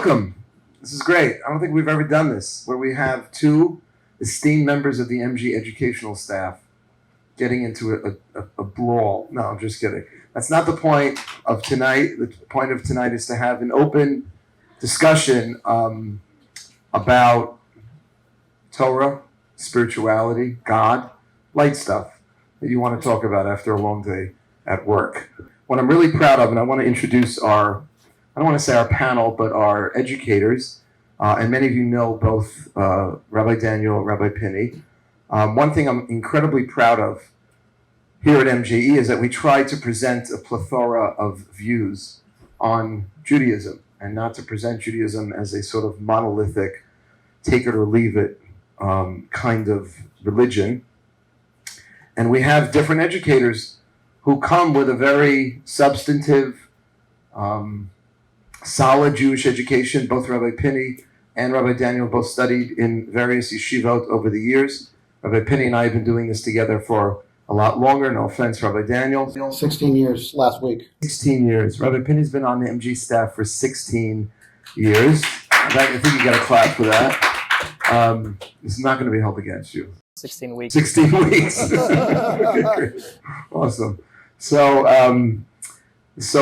welcome. This is great. I don't think we've ever done this, where we have two esteemed members of the MG educational staff getting into a brawl. No, I'm just kidding. That's not the point of tonight. The point of tonight is to have an open discussion about Torah, spirituality, God, light stuff that you want to talk about after a long day at work. What I'm really proud of, and I want to introduce I don't want to say our panel, but our educators, and many of you know both Rabbi Daniel, Rabbi Pinny. One thing I'm incredibly proud of here at MJE is that we try to present a plethora of views on Judaism, and not to present Judaism as a sort of monolithic, take it or leave it kind of religion. And we have different educators who come with a very substantive, solid Jewish education. Both Rabbi Pinny and Rabbi Daniel both studied in various yeshivot over the years. Rabbi Pinny and I have been doing this together for a lot longer. No offense, Rabbi Daniel. 16 years last week. 16 years. Rabbi Pinny's been on the MG staff for 16 years. I think you got a clap for that. It's not going to be held against you. 16 weeks. 16 weeks. Awesome. So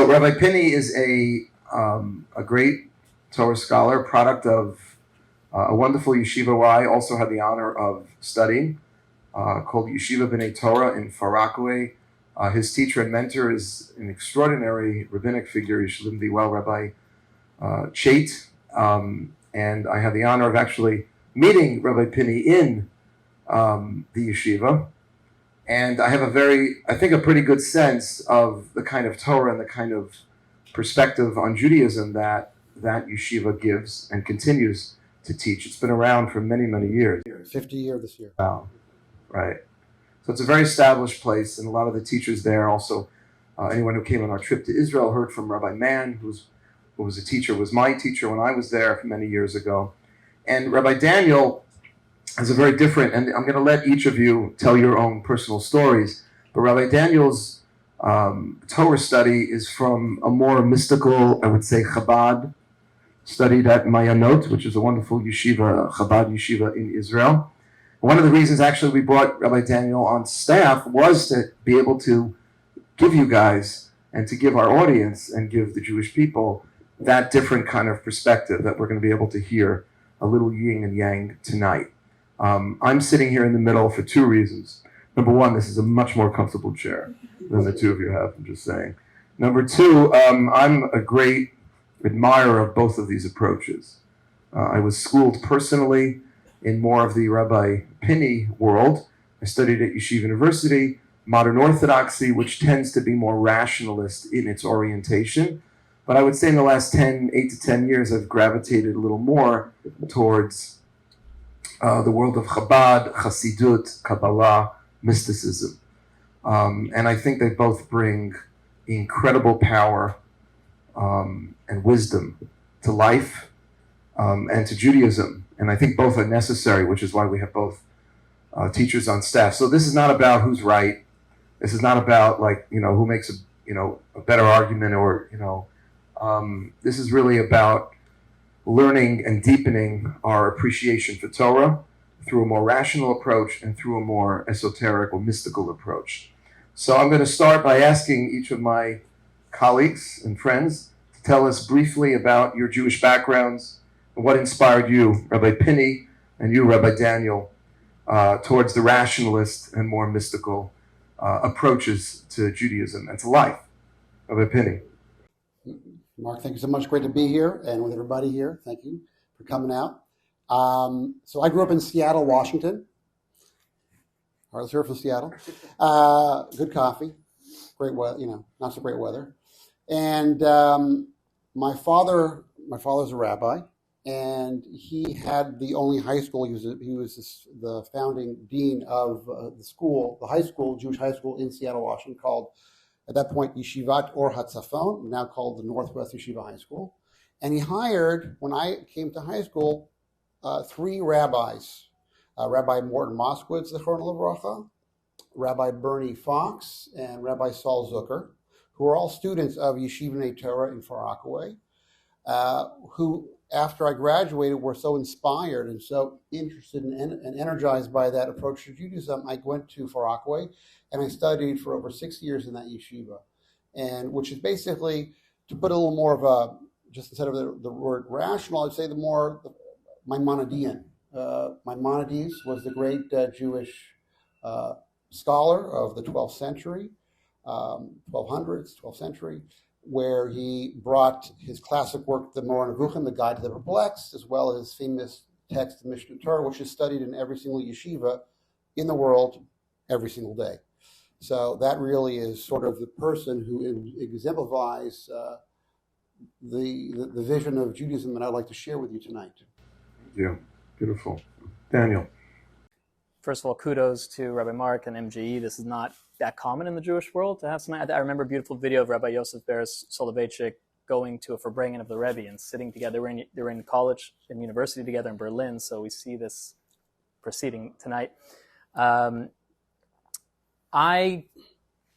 Rabbi Pinny is a great Torah scholar, product of a wonderful yeshiva where I also had the honor of studying, called Yeshiva B'nai Torah in Far Rockaway. His teacher and mentor is an extraordinary rabbinic figure. You should be well, Rabbi Chait. And I had the honor of actually meeting Rabbi Pinny in the yeshiva. And I have a pretty good sense of the kind of Torah and the kind of perspective on Judaism that yeshiva gives and continues to teach. It's been around for many, many years. 50 years this year. Wow. Right. So it's a very established place, and a lot of the teachers there also, anyone who came on our trip to Israel heard from Rabbi Mann, who was a teacher, was my teacher when I was there many years ago. And Rabbi Daniel is a very different, and I'm going to let each of you tell your own personal stories, but Rabbi Daniel's Torah study is from a more mystical, I would say, Chabad, studied at Maimodean, which is a wonderful yeshiva, Chabad yeshiva in Israel. One of the reasons actually we brought Rabbi Daniel on staff was to be able to give you guys and to give our audience and give the Jewish people that different kind of perspective that we're going to be able to hear a little yin and yang tonight. I'm sitting here in the middle for two reasons. Number one, this is a much more comfortable chair than the two of you have, I'm just saying. Number two, I'm a great admirer of both of these approaches. I was schooled personally in more of the Rabbi Pinny world. I studied at Yeshiva University, modern orthodoxy, which tends to be more rationalist in its orientation. But I would say in the last 8 to 10 years, I've gravitated a little more towards the world of Chabad, Chassidut, Kabbalah, mysticism. And I think they both bring incredible power and wisdom to life and to Judaism. And I think both are necessary, which is why we have both teachers on staff. So this is not about who's right. This is not about who makes a better argument or, this is really about learning and deepening our appreciation for Torah through a more rational approach and through a more esoteric or mystical approach. So I'm going to start by asking each of my colleagues and friends to tell us briefly about your Jewish backgrounds and what inspired you, Rabbi Pinny, and you, Rabbi Daniel, towards the rationalist and more mystical approaches to Judaism and to life. Rabbi Pinny. Mark, thank you so much. Great to be here and with everybody here. Thank you for coming out. So I grew up in Seattle, Washington. All right, let's hear it from Seattle. Good coffee, great weather, not so great weather. And my father's a rabbi, and he had the only high school. He was the founding dean of the high school, Jewish high school in Seattle, Washington, called at that point Yeshivat Or HaTzafon, now called the Northwest Yeshiva High School. And he hired, when I came to high school, 3 rabbis, Rabbi Morton Moskowitz, Zichrono Livracha, Rabbi Bernie Fox, and Rabbi Saul Zucker, who are all students of Yeshiva B'nai Torah in Far Rockaway, who after I graduated, were so inspired and so interested and energized by that approach to Judaism, I went to Far Rockaway, and I studied for over 6 years in that yeshiva, and which is basically, to put a little more of a, just instead of the word rational, I'd say Maimodean. Maimonides was the great Jewish scholar of the 12th century, 1200s, 12th century, where he brought his classic work, the Moreh Nevuchim, the Guide to the Perplexed, as well as his famous text, the Mishnah Torah, which is studied in every single yeshiva in the world every single day. So that really is sort of the person who exemplifies the vision of Judaism that I'd like to share with you tonight. Yeah, beautiful. Daniel. First of all, kudos to Rabbi Mark and MGE. This is not that common in the Jewish world to have something. I remember a beautiful video of Rabbi Yosef Beres Soloveitchik going to a Farbrengen of the Rebbe and sitting together. They were in college and university together in Berlin, so we see this proceeding tonight. I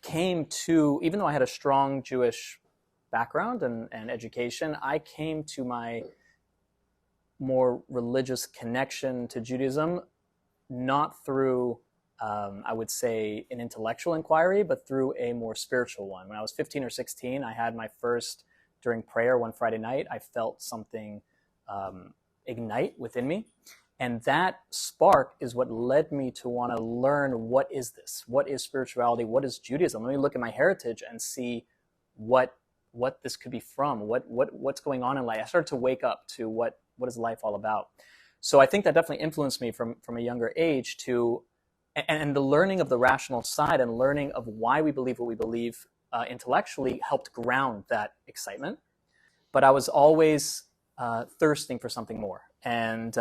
came to, even though I had a strong Jewish background and education, I came to my more religious connection to Judaism not through, I would say, an intellectual inquiry, but through a more spiritual one. When I was 15 or 16, I had my first, during prayer one Friday night, I felt something ignite within me. And that spark is what led me to want to learn, what is this? What is spirituality? What is Judaism? Let me look at my heritage and see what this could be from, what's going on in life. I started to wake up to what is life all about. So I think that definitely influenced me from a younger age to, and the learning of the rational side and learning of why we believe what we believe intellectually helped ground that excitement. But I was always thirsting for something more. And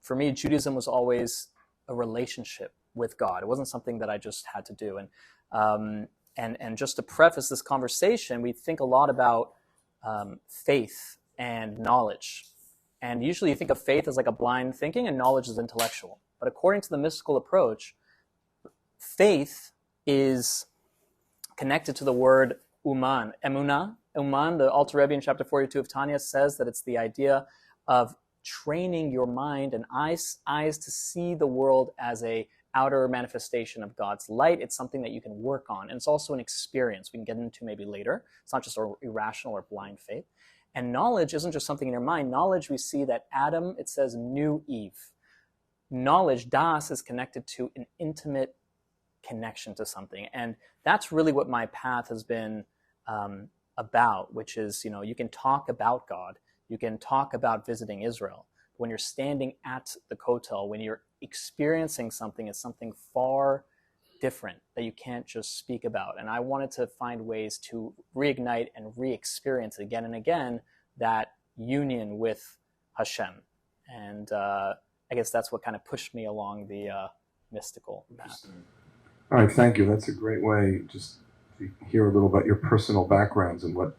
for me, Judaism was always a relationship with God. It wasn't something that I just had to do. And just to preface this conversation, we think a lot about faith and knowledge. And usually you think of faith as like a blind thinking and knowledge is intellectual. But according to the mystical approach, faith is connected to the word uman, emunah. Uman, the Alter Rebbe in chapter 42 of Tanya says that it's the idea of training your mind and eyes to see the world as a outer manifestation of God's light. It's something that you can work on. And it's also an experience we can get into maybe later. It's not just irrational or blind faith. And knowledge isn't just something in your mind. Knowledge, we see that Adam, it says, knew Eve. Knowledge, das, is connected to an intimate connection to something. And that's really what my path has been about, which is, you can talk about God. You can talk about visiting Israel. When you're standing at the Kotel, when you're experiencing something, it's something far different that you can't just speak about. And I wanted to find ways to reignite and re-experience again and again that union with Hashem. And I guess that's what kind of pushed me along the mystical path. All right, thank you. That's a great way just to hear a little about your personal backgrounds and what,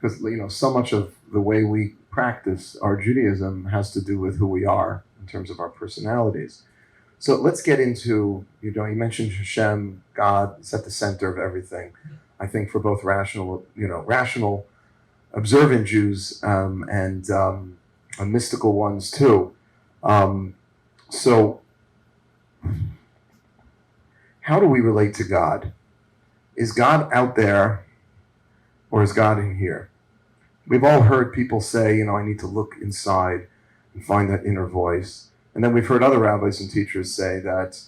because so much of the way we practice our Judaism has to do with who we are in terms of our personalities. So let's get into, you mentioned Hashem, God is at the center of everything. I think for both rational observant Jews and mystical ones too. So how do we relate to God? Is God out there or is God in here? We've all heard people say, I need to look inside and find that inner voice. And then we've heard other rabbis and teachers say that,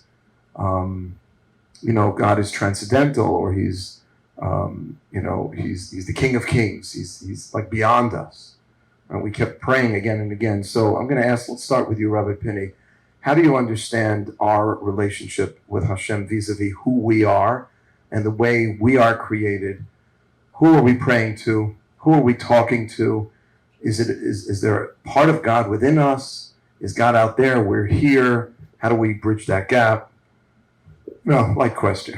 God is transcendental, or he's the King of Kings. He's like beyond us. And we kept praying again and again. So I'm going to ask, let's start with you, Rabbi Pinny. How do you understand our relationship with Hashem vis-a-vis who we are and the way we are created? Who are we praying to? Who are we talking to? Is there a part of God within us? Is God out there? We're here. How do we bridge that gap? No, light question.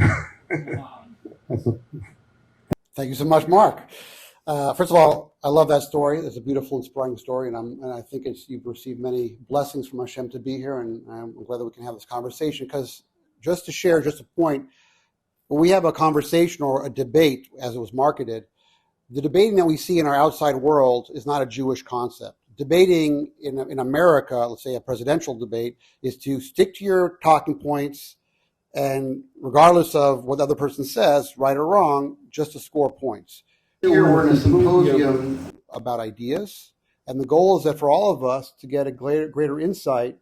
Thank you so much, Mark. First of all, I love that story. It's a beautiful, inspiring story, and I think you've received many blessings from Hashem to be here, and I'm glad that we can have this conversation. Because just to share, just a point, when we have a conversation or a debate, as it was marketed, the debating that we see in our outside world is not a Jewish concept. debating in America, let's say a presidential debate, is to stick to your talking points, and regardless of what the other person says, right or wrong, just to score points. Here we're in a symposium about ideas, and the goal is that for all of us to get a greater insight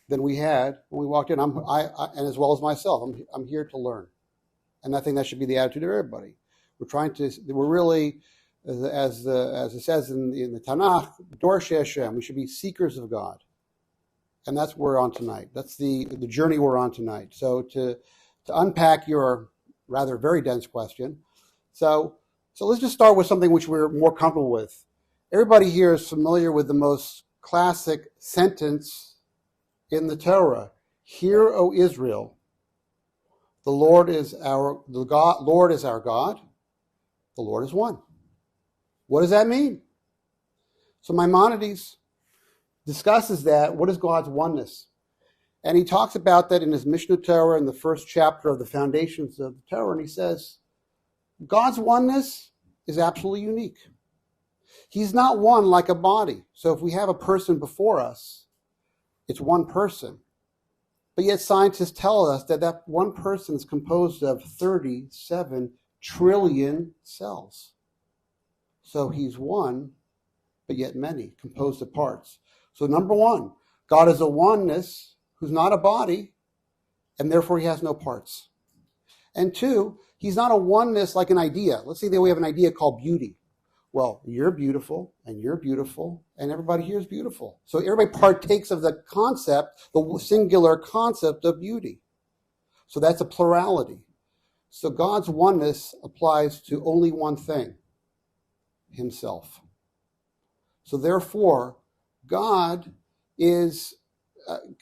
than we had when we walked in. And as well as myself, I'm here to learn, and I think that should be the attitude of everybody. We're really, as it says in the Tanakh, Dorshei Hashem. We should be seekers of God, and that's what we're on tonight. That's the journey we're on tonight. So to unpack your rather very dense question, so let's just start with something which we're more comfortable with. Everybody here is familiar with the most classic sentence in the Torah: "Hear, O Israel, the Lord is our God. The Lord is one." What does that mean? So Maimonides discusses that. What is God's oneness? And he talks about that in his Mishnah Torah in the first chapter of the Foundations of the Torah. And he says, God's oneness is absolutely unique. He's not one like a body. So if we have a person before us, it's one person. But yet scientists tell us that one person is composed of 37 trillion cells. So he's one, but yet many, composed of parts. So number one, God is a oneness who's not a body, and therefore he has no parts. And two, he's not a oneness like an idea. Let's say that we have an idea called beauty. Well, you're beautiful, and everybody here is beautiful. So everybody partakes of the concept, the singular concept of beauty. So that's a plurality. So God's oneness applies to only one thing: himself. So therefore, God is,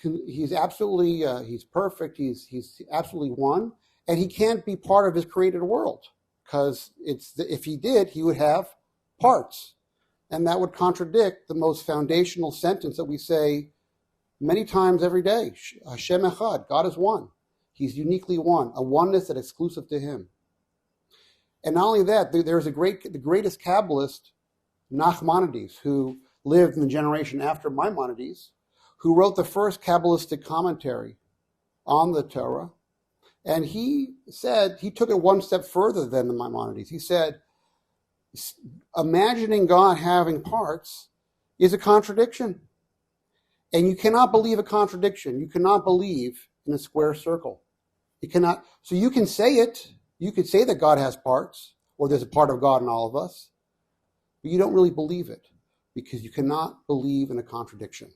he's absolutely, he's perfect, he's absolutely one, and he can't be part of his created world, because if he did, he would have parts. And that would contradict the most foundational sentence that we say many times every day: Hashem Echad, God is one. He's uniquely one, a oneness that's exclusive to him. And not only that, there's the greatest Kabbalist, Nachmanides, who lived in the generation after Maimonides, who wrote the first Kabbalistic commentary on the Torah. And he said, he took it one step further than the Maimonides. He said, imagining God having parts is a contradiction. And you cannot believe a contradiction. You cannot believe in a square circle. You cannot. So you can say it. You could say that God has parts, or there's a part of God in all of us, but you don't really believe it, because you cannot believe in a contradiction.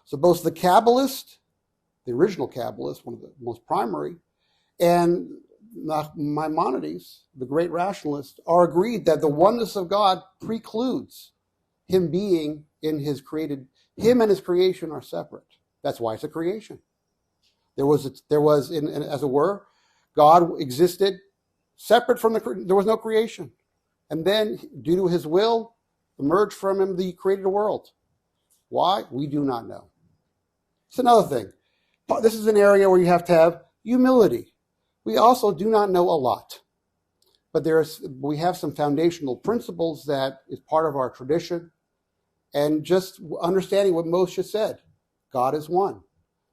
So both the Kabbalist, the original Kabbalist, one of the most primary, and Maimonides, the great rationalist, are agreed that the oneness of God precludes him being in his created. Him and his creation are separate. That's why it's a creation. There was, as it were, God existed separate from there was no creation. And then, due to his will, emerged from him the created world. Why? We do not know. It's another thing. This is an area where you have to have humility. We also do not know a lot. But we have some foundational principles that is part of our tradition. And just understanding what Moshe said. God is one.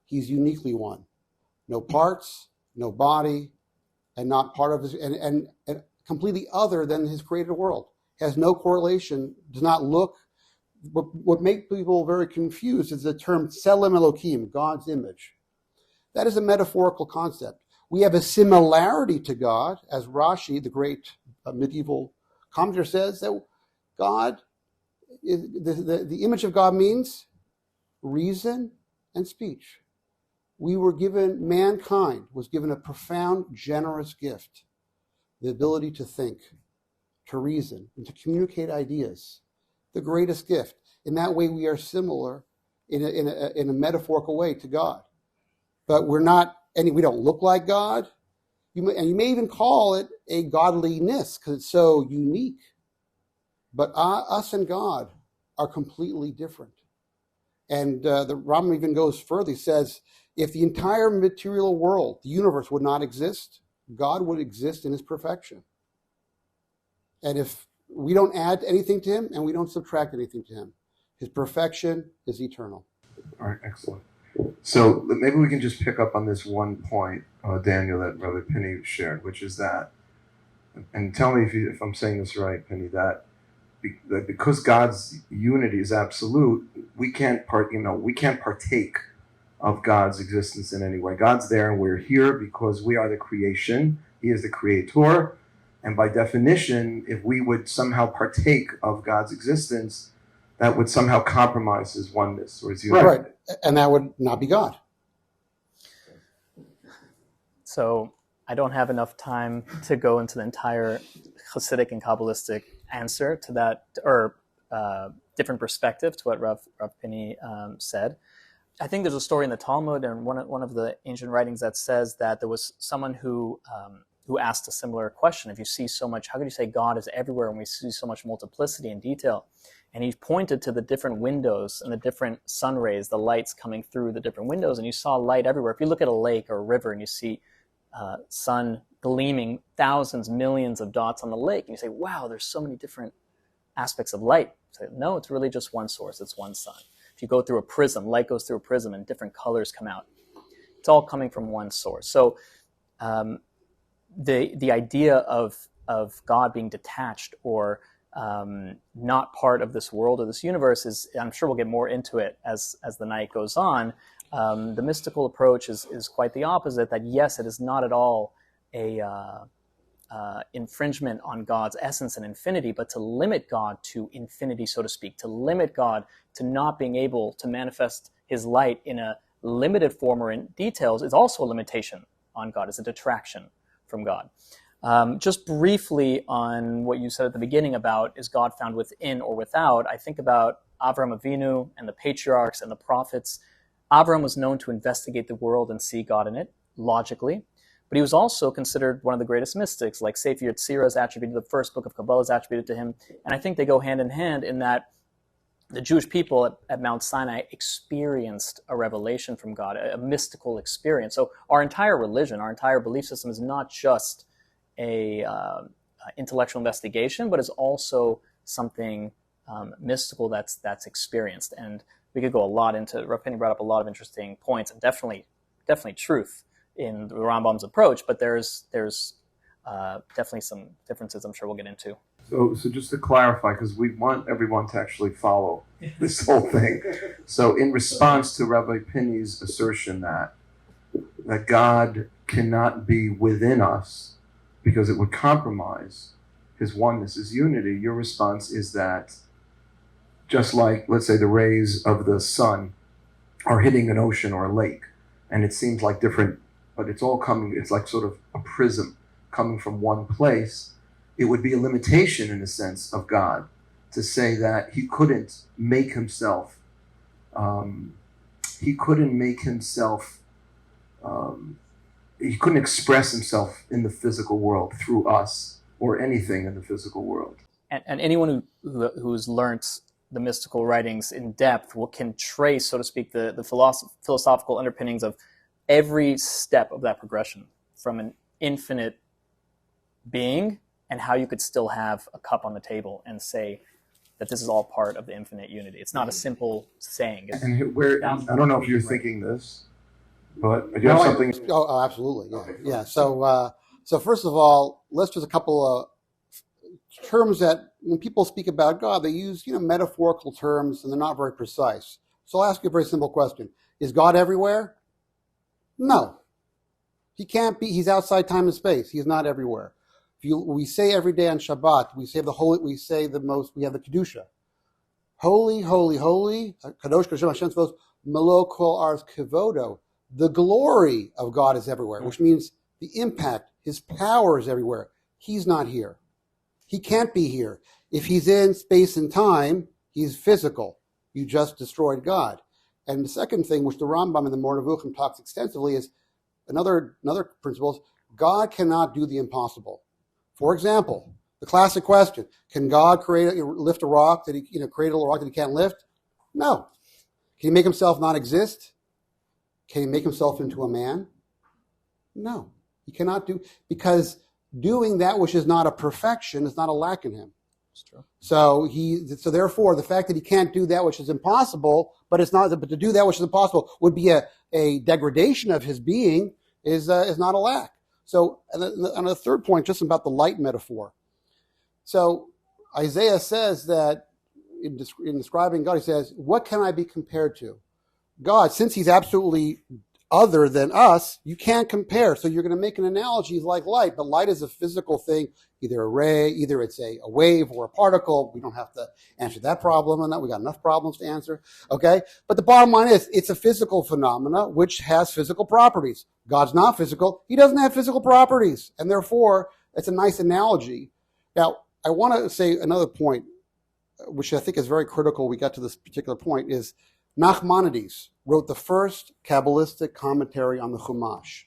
He's uniquely one. No parts, no body, and not part of his, and completely other than his created world. Has no correlation, does not look. What makes people very confused is the term Tselem Elokim, God's image. That is a metaphorical concept. We have a similarity to God, as Rashi, the great medieval commentator, says, that God, the image of God means reason and speech. Mankind was given a profound, generous gift, the ability to think, to reason, and to communicate ideas. The greatest gift. In that way, we are similar in a metaphorical way to God. But we don't look like God. You may even call it a godliness because it's so unique. But us and God are completely different. And the Rambam even goes further. He says, if the entire material world, the universe, would not exist, God would exist in his perfection. And if we don't add anything to him and we don't subtract anything to him, His perfection is eternal. All right, excellent. So maybe we can just pick up on this one point, Daniel, that Rabbi Pinny shared, which is that, and tell me if I'm saying this right, Pinny, that because God's unity is absolute, we can't partake of God's existence in any way. God's there and we're here because we are the creation. He is the creator. And by definition, if we would somehow partake of God's existence, that would somehow compromise his oneness or his unity. Right. And that would not be God. So I don't have enough time to go into the entire Hasidic and Kabbalistic answer to that, or different perspective to what Rav Pinny said. I think there's a story in the Talmud and one of the ancient writings that says that there was someone who asked a similar question. If you see so much, how could you say God is everywhere when we see so much multiplicity and detail? And he pointed to the different windows and the different sun rays, the lights coming through the different windows, and you saw light everywhere. If you look at a lake or a river and you see sun gleaming, thousands, millions of dots on the lake, and you say, wow, there's so many different aspects of light. You say, no, it's really just one source. It's one sun. If you go through a prism, light goes through a prism and different colors come out. It's all coming from one source. So the idea of God being detached or not part of this world or this universe is, I'm sure we'll get more into it as the night goes on. The mystical approach is quite the opposite, that yes, it is not at all a infringement on God's essence and infinity, but to limit God to infinity, so to speak, to limit God to not being able to manifest his light in a limited form or in details is also a limitation on God. It's a detraction from God. Just briefly on what you said at the beginning about, is God found within or without? I think about Avraham Avinu and the patriarchs and the prophets. Avraham was known to investigate the world and see God in it, logically. But he was also considered one of the greatest mystics, like Sefer Yetzirah is attributed, the first book of Kabbalah is attributed to him. And I think they go hand in hand in that the Jewish people at Mount Sinai experienced a revelation from God, a mystical experience. So our entire religion, our entire belief system is not just a intellectual investigation, but is also something mystical that's experienced. And we could go a lot into, Rabbi Pinny brought up a lot of interesting points, and definitely truth in the Rambam's approach, but there's definitely some differences I'm sure we'll get into. So just to clarify, because we want everyone to actually follow this whole thing. So in response to Rabbi Pinny's assertion that God cannot be within us because it would compromise his oneness, his unity, your response is that just like, let's say, the rays of the sun are hitting an ocean or a lake, and it seems like different, but it's all coming, it's like sort of a prism coming from one place. It would be a limitation, in a sense, of God to say that he couldn't make himself, he couldn't express himself in the physical world through us or anything in the physical world. And anyone who's learnt the mystical writings in depth can trace, so to speak, the philosophical underpinnings of every step of that progression from an infinite being, and how you could still have a cup on the table and say that this is all part of the infinite unity. It's not a simple saying. And I don't know if you're thinking this, but do you have something? Oh, absolutely. Yeah. So first of all, let's just a couple of terms that when people speak about God, they use metaphorical terms, and they're not very precise. So I'll ask you a very simple question: is God everywhere? No, he can't be. He's outside time and space. He's not everywhere. We say every day on Shabbat, we have the Kedusha. Holy, holy, holy, Kadosh Kadosh Hashem Tzvaot, Melo Kol Aretz Kevodo. The glory of God is everywhere, which means the impact, his power is everywhere. He's not here. He can't be here. If he's in space and time, he's physical. You just destroyed God. And the second thing, which the Rambam in the Moreh Nevuchim talks extensively, is another principle is God cannot do the impossible. For example, the classic question: can God lift a rock that he create a rock that he can't lift? No. Can he make himself not exist? Can he make himself into a man? No, he cannot do, because doing that which is not a perfection is not a lack in him. It's true. So therefore, the fact that he can't do that which is impossible, but to do that which is impossible would be a degradation of his being is not a lack. So, and the third point, just about the light metaphor. So Isaiah says that in describing God, he says, "What can I be compared to?" God, since he's absolutely other than us, you can't compare. So you're going to make an analogy like light, but light is a physical thing, either a ray, either it's a wave or a particle. We don't have to answer that problem on that. We got enough problems to answer. Okay. But the bottom line is it's a physical phenomena which has physical properties. God's not physical. He doesn't have physical properties. And therefore, it's a nice analogy. Now, I want to say another point, which I think is very critical. We got to this particular point is Nachmanides wrote the first Kabbalistic commentary on the Chumash.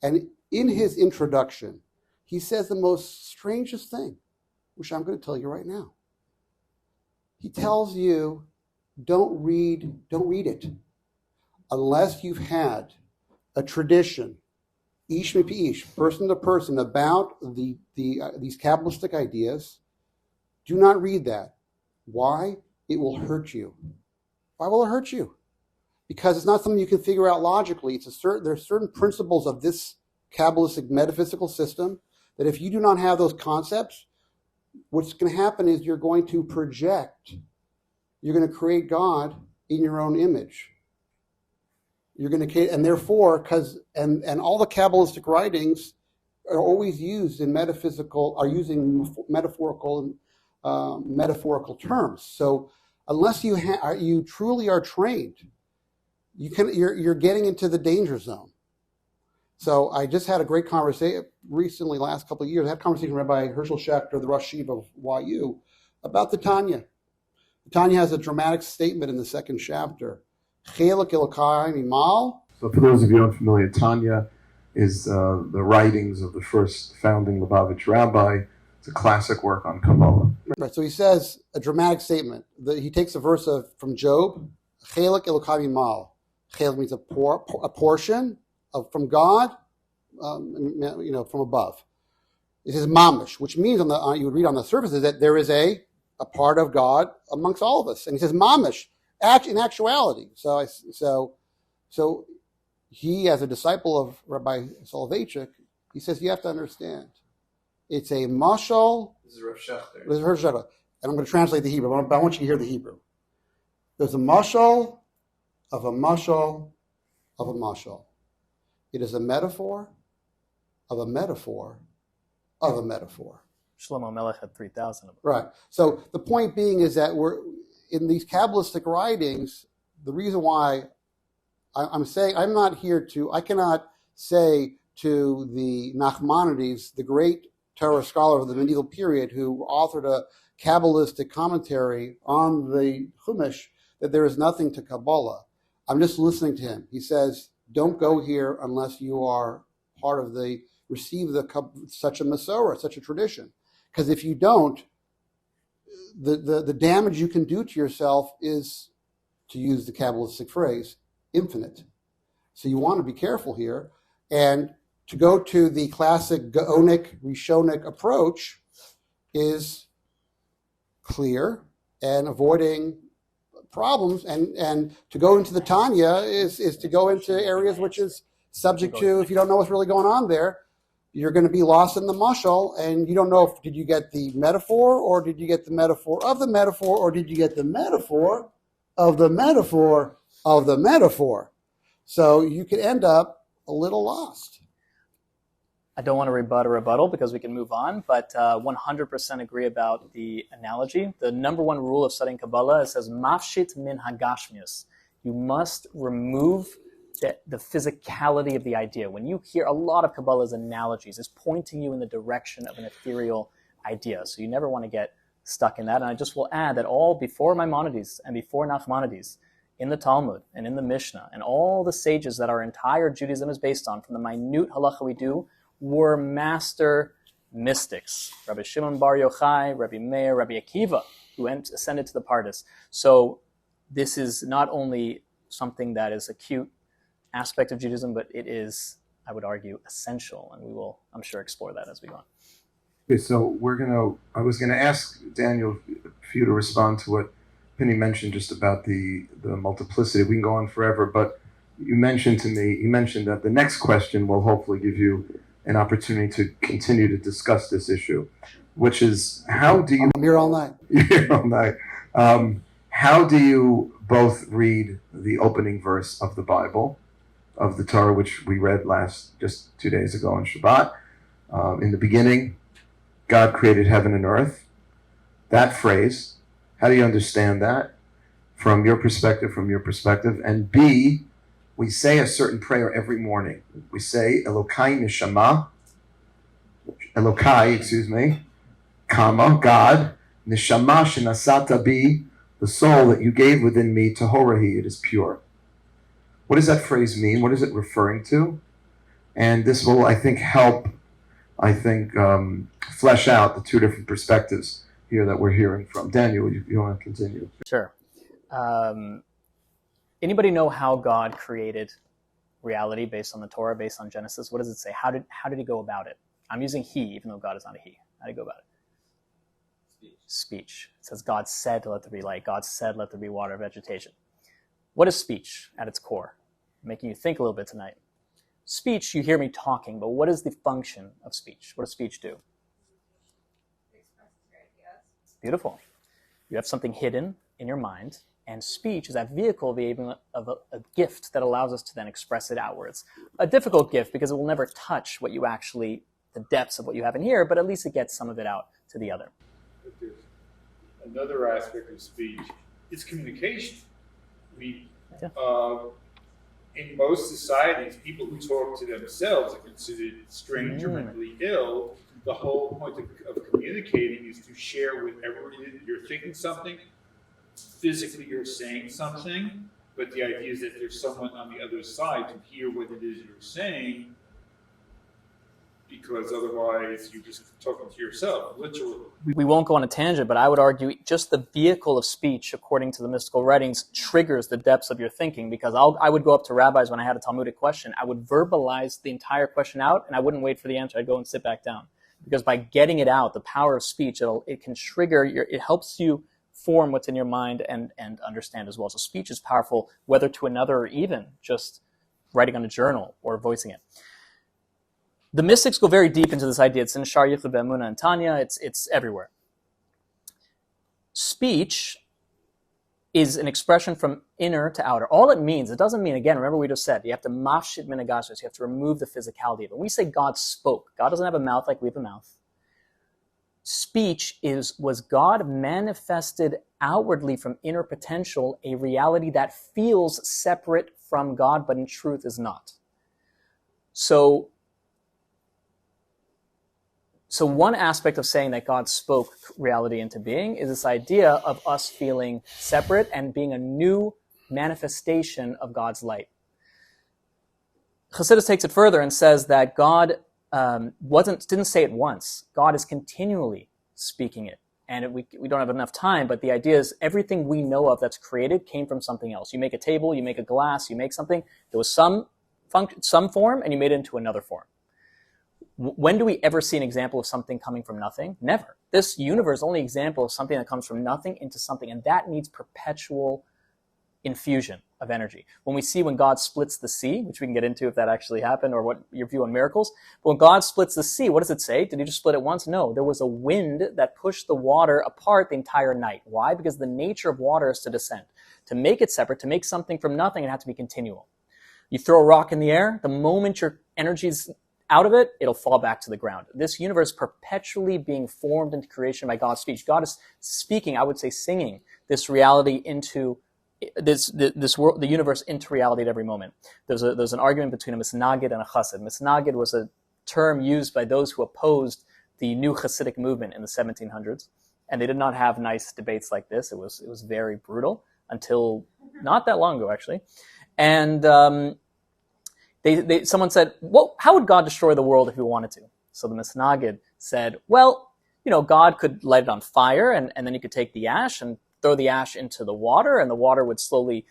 And in his introduction, he says the most strangest thing, which I'm going to tell you right now. He tells you, don't read it unless you've had a tradition, ish mipi ish, person to person, about these Kabbalistic ideas. Do not read that. Why? It will hurt you. Why will it hurt you? Because it's not something you can figure out logically. There's certain principles of this Kabbalistic metaphysical system that if you do not have those concepts, what's going to happen is you're going to project. You're going to create God in your own image. You're going to, and therefore, and all the Kabbalistic writings are always used in using metaphorical terms. So unless you truly are trained, you're getting into the danger zone. So I just had a great conversation recently, last couple of years. I had a conversation with Rabbi Herschel Schechter, the Rosh Yeshiva of YU, about the Tanya. The Tanya has a dramatic statement in the second chapter. Chelek Elokai Mimal. So for those of you unfamiliar, Tanya is the writings of the first founding Lubavitch rabbi. It's a classic work on Kabbalah. Right. So he says a dramatic statement. He takes a verse from Job. Chelek Elokai Mimal. Chelek means a portion from God, from above. It says mamish, which means you would read on the surface is that there is a part of God amongst all of us. And he says mamish, in actuality. So he, as a disciple of Rabbi Soloveitchik, he says you have to understand. It's a mashal. This is Rav Schechter. This is Rav Schechter. And I'm going to translate the Hebrew, but I want you to hear the Hebrew. There's a mashal of a mashal of a mashal. It is a metaphor of a metaphor of a metaphor. Shlomo Melech had 3,000 of them. Right. So the point being is that we're in these Kabbalistic writings. The reason why I'm saying I cannot say to the Nachmanides, the great Torah scholar of the medieval period who authored a Kabbalistic commentary on the Chumash, that there is nothing to Kabbalah. I'm just listening to him. He says, don't go here unless you are part of such a Masorah, such a tradition. Because if you don't, the damage you can do to yourself is, to use the Kabbalistic phrase, infinite. So you want to be careful here. And to go to the classic Gaonic, Rishonik approach is clear and avoiding problems. And to go into the Tanya is to go into areas which is subject to, if you don't know what's really going on there, you're going to be lost in the mashal, and you don't know if did you get the metaphor, or did you get the metaphor of the metaphor, or did you get the metaphor of the metaphor of the metaphor. So you could end up a little lost. I don't want to rebut a rebuttal because we can move on, but 100% agree about the analogy. The number one rule of studying Kabbalah, it says, mafshit min hagashmius. You must remove the physicality of the idea. When you hear a lot of Kabbalah's analogies, it's pointing you in the direction of an ethereal idea. So you never want to get stuck in that. And I just will add that all before Maimonides and before Nachmanides, in the Talmud and in the Mishnah, and all the sages that our entire Judaism is based on, from the minute halacha we do, were master mystics. Rabbi Shimon Bar Yochai, Rabbi Meir, Rabbi Akiva, who ascended to the Pardes. So this is not only something that is a cute aspect of Judaism, but it is, I would argue, essential. And we will, I'm sure, explore that as we go on. Okay, so I was gonna ask Daniel for you to respond to what Pinny mentioned just about the multiplicity. We can go on forever, but you mentioned that the next question will hopefully give you an opportunity to continue to discuss this issue, which is how do you... I'm here all night. You're here all night. How do you both read the opening verse of the Bible, of the Torah, which we read just 2 days ago on Shabbat? In the beginning, God created heaven and earth. That phrase, how do you understand that from your perspective? And B, we say a certain prayer every morning. We say, Elokai neshama, comma, God, neshama shenasata bi, the soul that you gave within me, tahorahi, it is pure. What does that phrase mean? What is it referring to? And this will, I think, help, flesh out the two different perspectives here that we're hearing from. Daniel, you want to continue? Sure. Anybody know how God created reality based on the Torah, based on Genesis? What does it say? How did he go about it? I'm using he, even though God is not a he. How did he go about it? Speech. It says God said, let there be light. God said, let there be water, vegetation. What is speech at its core? I'm making you think a little bit tonight. Speech, you hear me talking, but what is the function of speech? What does speech do? Beautiful. You have something hidden in your mind, and speech is that vehicle of a gift that allows us to then express it outwards. A difficult gift because it will never touch what you actually, the depths of what you have in here, but at least it gets some of it out to the other. But there's another aspect of speech. It's communication. I mean, in most societies, people who talk to themselves are considered strange or mentally ill. The whole point of communicating is to share whatever it is. You're thinking something, physically you're saying something, but the idea is that there's someone on the other side to hear what it is you're saying, because otherwise you're just talking to yourself, literally. We won't go on a tangent, but I would argue just the vehicle of speech, according to the mystical writings, triggers the depths of your thinking, because I would go up to rabbis when I had a Talmudic question. I would verbalize the entire question out, and I wouldn't wait for the answer. I'd go and sit back down. Because by getting it out, the power of speech, it can trigger, it helps you form what's in your mind and understand as well. So speech is powerful, whether to another or even just writing on a journal or voicing it. The mystics go very deep into this idea. It's in Shar Yichud Be'emunah and Tanya. It's everywhere. Speech is an expression from inner to outer. All it means, it doesn't mean, again, remember we just said, you have to mafshit minagashos, you have to remove the physicality of it. When we say God spoke, God doesn't have a mouth like we have a mouth. Speech was God manifested outwardly from inner potential, a reality that feels separate from God, but in truth is not. So one aspect of saying that God spoke reality into being is this idea of us feeling separate and being a new manifestation of God's light. Chassidus takes it further and says that God didn't say it once. God is continually speaking it. And we don't have enough time, but the idea is everything we know of that's created came from something else. You make a table, you make a glass, you make something. There was some form, and you made it into another form. When do we ever see an example of something coming from nothing? Never. This universe is only an example of something that comes from nothing into something, and that needs perpetual infusion of energy. When God splits the sea, which we can get into if that actually happened, or what your view on miracles, but when God splits the sea, what does it say? Did he just split it once? No. There was a wind that pushed the water apart the entire night. Why? Because the nature of water is to descend. To make it separate, to make something from nothing, it has to be continual. You throw a rock in the air, the moment your energy's out of it, it'll fall back to the ground. This universe perpetually being formed into creation by God's speech. God is speaking, I would say singing, this reality into this world, the universe into reality at every moment. There's an argument between a misnagid and a chassid. Misnagid was a term used by those who opposed the new Hasidic movement in the 1700s, and they did not have nice debates like this. It was very brutal until not that long ago, actually. And someone said, well, how would God destroy the world if he wanted to? So the Misnagid said, well, God could light it on fire, and then you could take the ash and throw the ash into the water, and the water would slowly,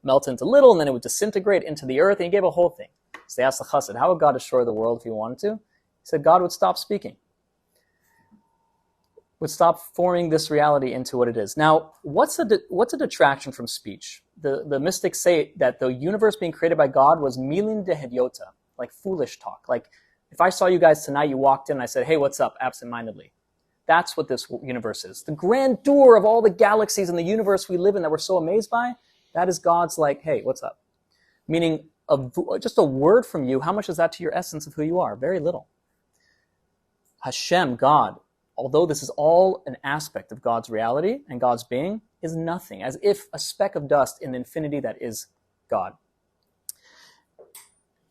melt into little, and then it would disintegrate into the earth, and he gave a whole thing. So they asked the chassid, how would God destroy the world if he wanted to? He said, God would stop speaking. would stop forming this reality into what it is. Now, what's a detraction from speech? The mystics say that the universe being created by God was milin de hediota, like foolish talk. Like if I saw you guys tonight, you walked in and I said, hey, what's up, absentmindedly. That's what this universe is. The grandeur of all the galaxies in the universe we live in that we're so amazed by, that is God's like, hey, what's up? Meaning just a word from you, how much is that to your essence of who you are? Very little. Hashem, God, although this is all an aspect of God's reality and God's being, is nothing, as if a speck of dust in the infinity that is God.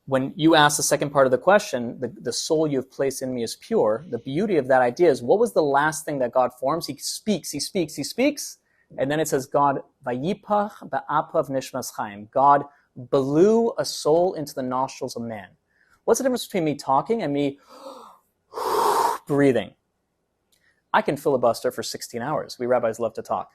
When you ask the second part of the question, the soul you have placed in me is pure, the beauty of that idea is, what was the last thing that God forms? He speaks, he speaks, he speaks, and then it says, God, vayipach ba'apav nishmas chaim. God blew a soul into the nostrils of man. What's the difference between me talking and me breathing? I can filibuster for 16 hours. We rabbis love to talk.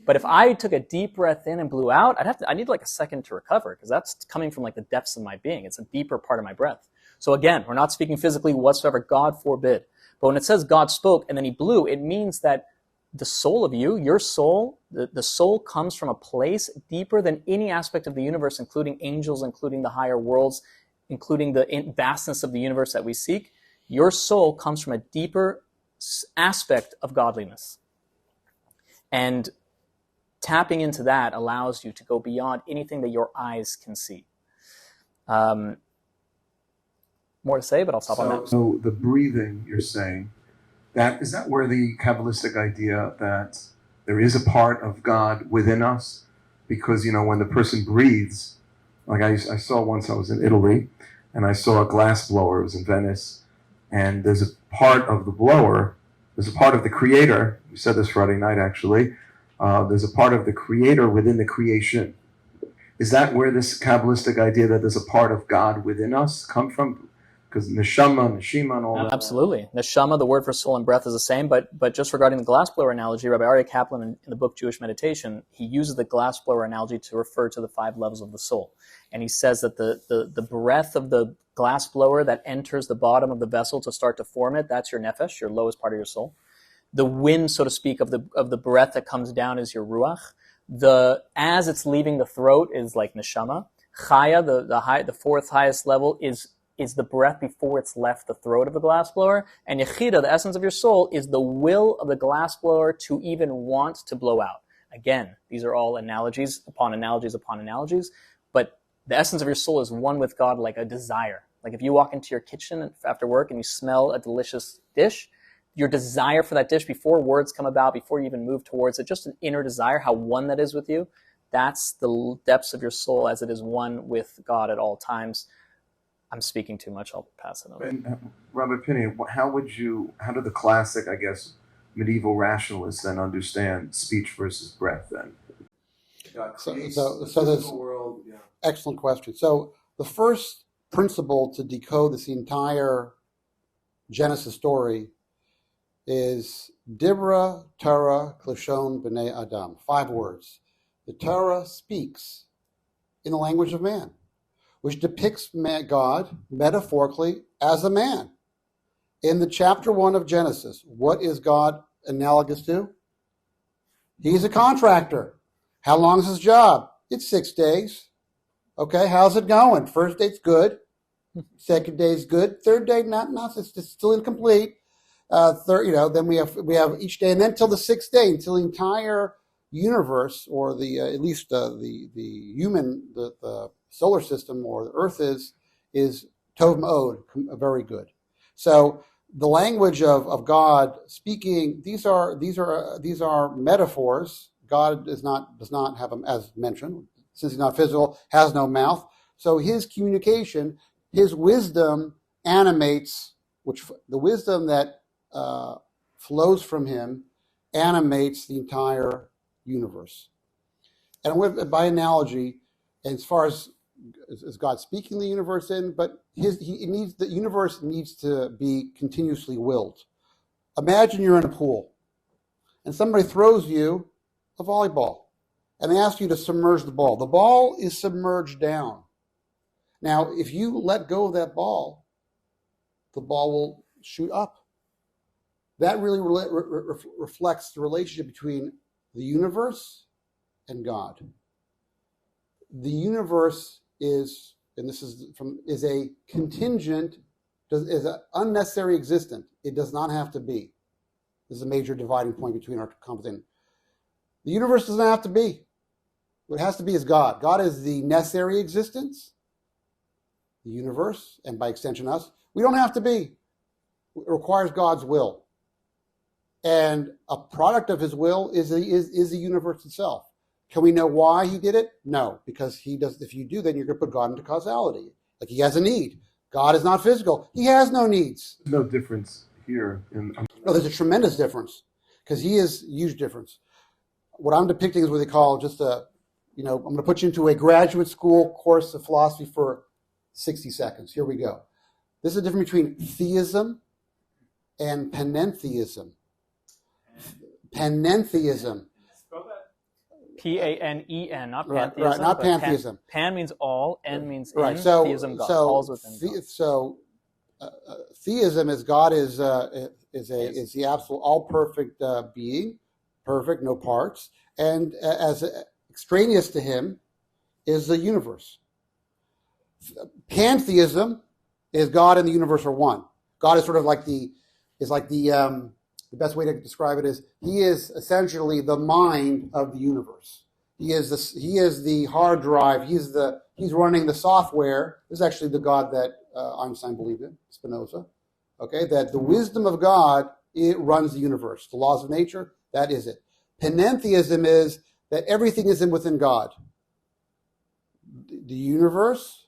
But if I took a deep breath in and blew out, I need like a second to recover, because that's coming from like the depths of my being. It's a deeper part of my breath. So again, we're not speaking physically whatsoever. God forbid. But when it says God spoke and then he blew, it means that the soul of you, your soul, the soul comes from a place deeper than any aspect of the universe, including angels, including the higher worlds, including the vastness of the universe that we seek. Your soul comes from a deeper aspect of godliness. And tapping into that allows you to go beyond anything that your eyes can see. More to say, but I'll stop on that. So the breathing, you're saying, is that where the Kabbalistic idea that there is a part of God within us? Because, when the person breathes, like I saw once, I was in Italy, and I saw a glass blower. It was in Venice. And there's a part of the blower, there's a part of the creator. We said this Friday night, actually. There's a part of the creator within the creation. Is that where this Kabbalistic idea that there's a part of God within us come from? Because neshama, neshima, and all that. Absolutely. Neshama, the word for soul and breath, is the same. But just regarding the glassblower analogy, Rabbi Aryeh Kaplan in the book Jewish Meditation, he uses the glassblower analogy to refer to the 5 levels of the soul. And he says that the breath of the glassblower that enters the bottom of the vessel to start to form it, that's your nefesh, your lowest part of your soul. The wind, so to speak, of the breath that comes down is your ruach. As it's leaving the throat is like neshama. Chaya, the 4th highest level, is the breath before it's left the throat of the glassblower. And yechida, the essence of your soul, is the will of the glassblower to even want to blow out. Again, these are all analogies upon analogies upon analogies, but the essence of your soul is one with God like a desire. Like if you walk into your kitchen after work and you smell a delicious dish, your desire for that dish before words come about, before you even move towards it, just an inner desire, how one that is with you, that's the depths of your soul as it is one with God at all times. I'm speaking too much. I'll pass it on. And, Rabbi Pinny, how do the classic, I guess, medieval rationalists then understand speech versus breath then? So there's world, yeah. Excellent question. So the first principle to decode this entire Genesis story is Dibra Torah Klashon B'nai Adam. 5 words. The Torah speaks in the language of man, which depicts God metaphorically as a man. In the chapter 1 of Genesis, what is God analogous to? He's a contractor. How long is his job? It's 6 days. Okay, how's it going? First day's good. Second day's good. Third day, not it's still incomplete. Then we have each day, and then till the 6th day, until the entire universe, or at least the human, the solar system or the Earth is tov ma'od, very good. So the language of God speaking, these are metaphors. God does not have them, as mentioned, since he's not physical, has no mouth. So his communication, his wisdom animates, the wisdom that flows from him animates the entire universe. And by analogy, as far as God speaking the universe in, but the universe needs to be continuously willed. Imagine you're in a pool, and somebody throws you a volleyball, and they ask you to submerge the ball. The ball is submerged down. Now, if you let go of that ball, the ball will shoot up. that really reflects the relationship between the universe and God. The universe is, and this is a contingent, is an unnecessary existent. It does not have to be. This is a major dividing point between our conversation. The universe does not have to be. What has to be is God. God is the necessary existence. The universe, and by extension us, we don't have to be. It requires God's will. And a product of his will is the universe itself. Can we know why he did it? No, because he does. If you do, then you're going to put God into causality. Like he has a need. God is not physical. He has no needs. No difference here. No, there's a tremendous difference because he is a huge difference. What I'm depicting is what they call just I'm going to put you into a graduate school course of philosophy for 60 seconds. Here we go. This is the difference between theism and panentheism. Panentheism. P-A-N-E-N, not Right, pantheism. right, not pantheism. Pan means all, N means in. Right. So, theism, God, so, all's within God. So, theism is God is the absolute all perfect being, perfect, no parts, and as extraneous to him is the universe. Pantheism is God and the universe are one. God is sort of like the best way to describe it is he is essentially the mind of the universe. He is the hard drive. He's running the software. This is actually the God that Einstein believed in, Spinoza. Okay, that the wisdom of God, it runs the universe. The laws of nature, that is it. Panentheism is that everything is within God. The universe,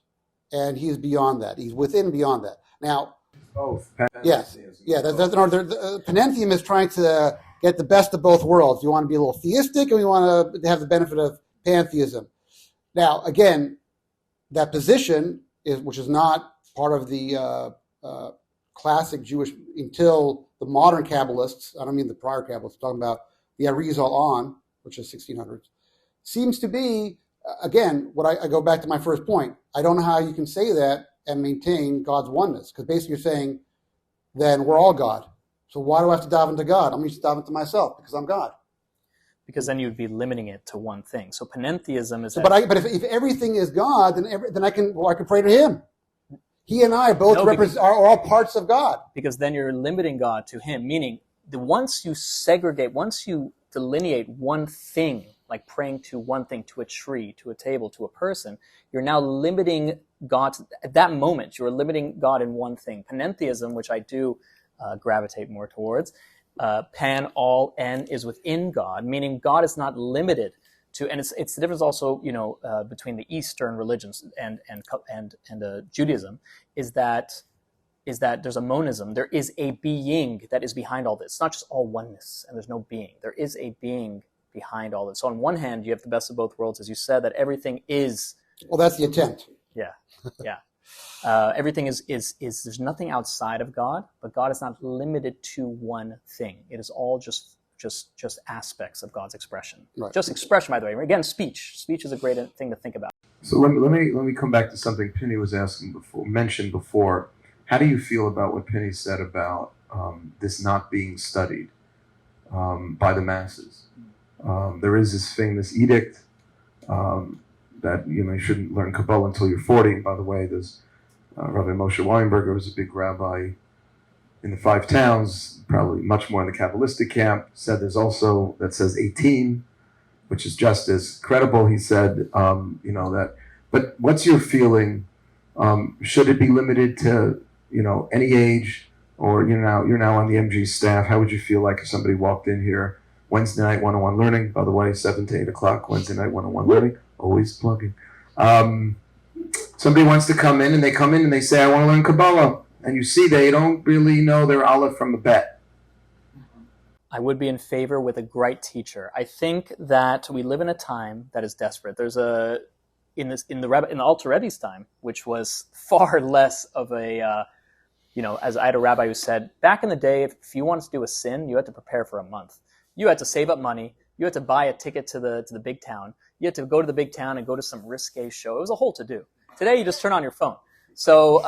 and he's beyond that. He's within beyond that. Now, both. yes, yeah. Panentheism is trying to get the best of both worlds. You want to be a little theistic, and you want to have the benefit of pantheism. Now, again, that position which is not part of the classic Jewish until the modern Kabbalists. I don't mean the prior Kabbalists. I'm talking about the Arizal on, which is 1600s, seems to be again what I go back to my first point. I don't know how you can say that and maintain God's oneness, because basically you're saying then we're all God. So why do I have to dive into God? I'm going to dive into myself because I'm God. Because then you'd be limiting it to one thing. So panentheism is. So, but if everything is God, then I can pray to Him. He and I both are all parts of God. Because then you're limiting God to Him. Meaning, once you segregate, once you delineate one thing, like praying to one thing, to a tree, to a table, to a person, you're now limiting God. At that moment, you're limiting God in one thing. Panentheism, which I do gravitate more towards. Pan, all, N is within God, meaning God is not limited to, and it's the difference also, between the Eastern religions and Judaism is that there's a monism. There is a being that is behind all this. It's not just all oneness and there's no being. There is a being behind all this. So on one hand, you have the best of both worlds, as you said, that everything is. Well, that's the intent. Yeah, yeah. Everything is there's nothing outside of God, but God is not limited to one thing. It is all just aspects of God's expression. Right. Just expression, by the way. Again, speech is a great thing to think about. So let me come back to something Pinny was mentioned before. How do you feel about what Pinny said about this not being studied by the masses? There is this famous edict that you shouldn't learn Kabbalah until you're 40. By the way, there's Rabbi Moshe Weinberger was a big rabbi in the 5 towns, probably much more in the Kabbalistic camp, said there's also that says 18, which is just as credible. He said, that. But what's your feeling? Should it be limited to any age, or you're now on the MG staff? How would you feel like if somebody walked in here Wednesday night one-on-one learning? By the way, 7 to 8 o'clock Wednesday night one-on-one learning. Always plugging. Somebody wants to come in, and they say, I want to learn Kabbalah. And you see they don't really know their Aleph from the Bet. I would be in favor with a great teacher. I think that we live in a time that is desperate. There's in the Alter Rebbe's time, which was far less of a, as I had a rabbi who said, back in the day, if you wanted to do a sin, you had to prepare for a month. You had to save up money. You had to buy a ticket to the big town. You had to go to the big town and go to some risque show. It was a whole to-do. Today, you just turn on your phone. So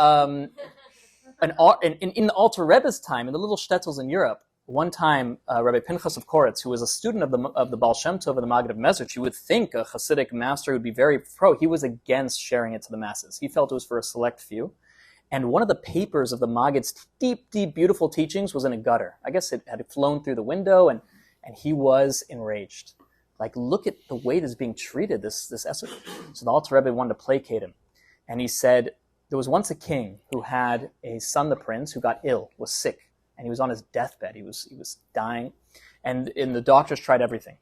in the Alter Rebbe's time, in the little shtetls in Europe, one time, Rabbi Pinchas of Koretz, who was a student of the Baal Shem Tov and the Maggid of Mezrich, you would think a Hasidic master would be very pro. He was against sharing it to the masses. He felt it was for a select few. And one of the papers of the Maggid's deep, deep, beautiful teachings was in a gutter. I guess it had flown through the window, and he was enraged. Like, look at the way this is being treated, this essay. So the Alter Rebbe wanted to placate him. And he said, there was once a king who had a son, the prince, who got ill, was sick, and he was on his deathbed. He was dying, and the doctors tried everything.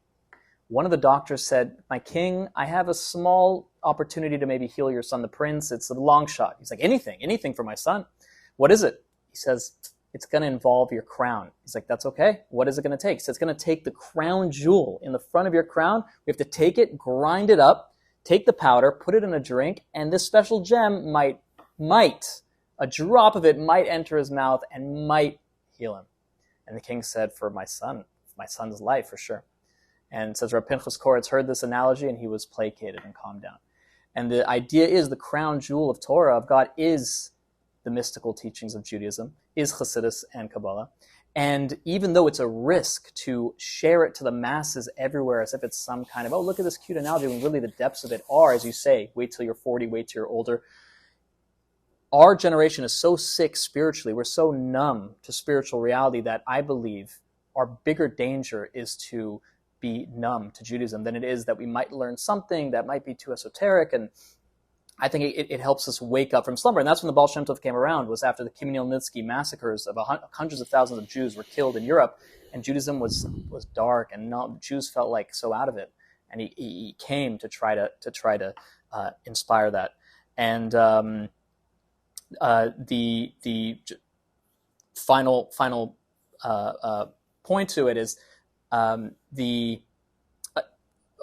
One of the doctors said, my king, I have a small opportunity to maybe heal your son, the prince. It's a long shot. He's like, anything for my son. What is it? He says, it's going to involve your crown. He's like, that's okay. What is it going to take? He says, it's going to take the crown jewel in the front of your crown. We have to take it, grind it up, take the powder, put it in a drink, and this special gem might, a drop of it might enter his mouth and might heal him. And the king said, for my son's life, for sure. And it says Rabbi Pinchas Koretz heard this analogy and he was placated and calmed down. And the idea is the crown jewel of Torah, of God, is the mystical teachings of Judaism, is Chassidus and Kabbalah. And even though it's a risk to share it to the masses everywhere as if it's some kind of, oh, look at this cute analogy, when really the depths of it are, as you say, wait till you're 40, wait till you're older. Our generation is so sick spiritually, we're so numb to spiritual reality that I believe our bigger danger is to be numb to Judaism than it is that we might learn something that might be too esoteric. And I think it helps us wake up from slumber. And that's when the Baal Shem Tov came around, was after the Khmelnytsky massacres of hundreds of thousands of Jews were killed in Europe, and Judaism was dark, and Jews felt like so out of it. And he came to try to inspire that. And the final point to it is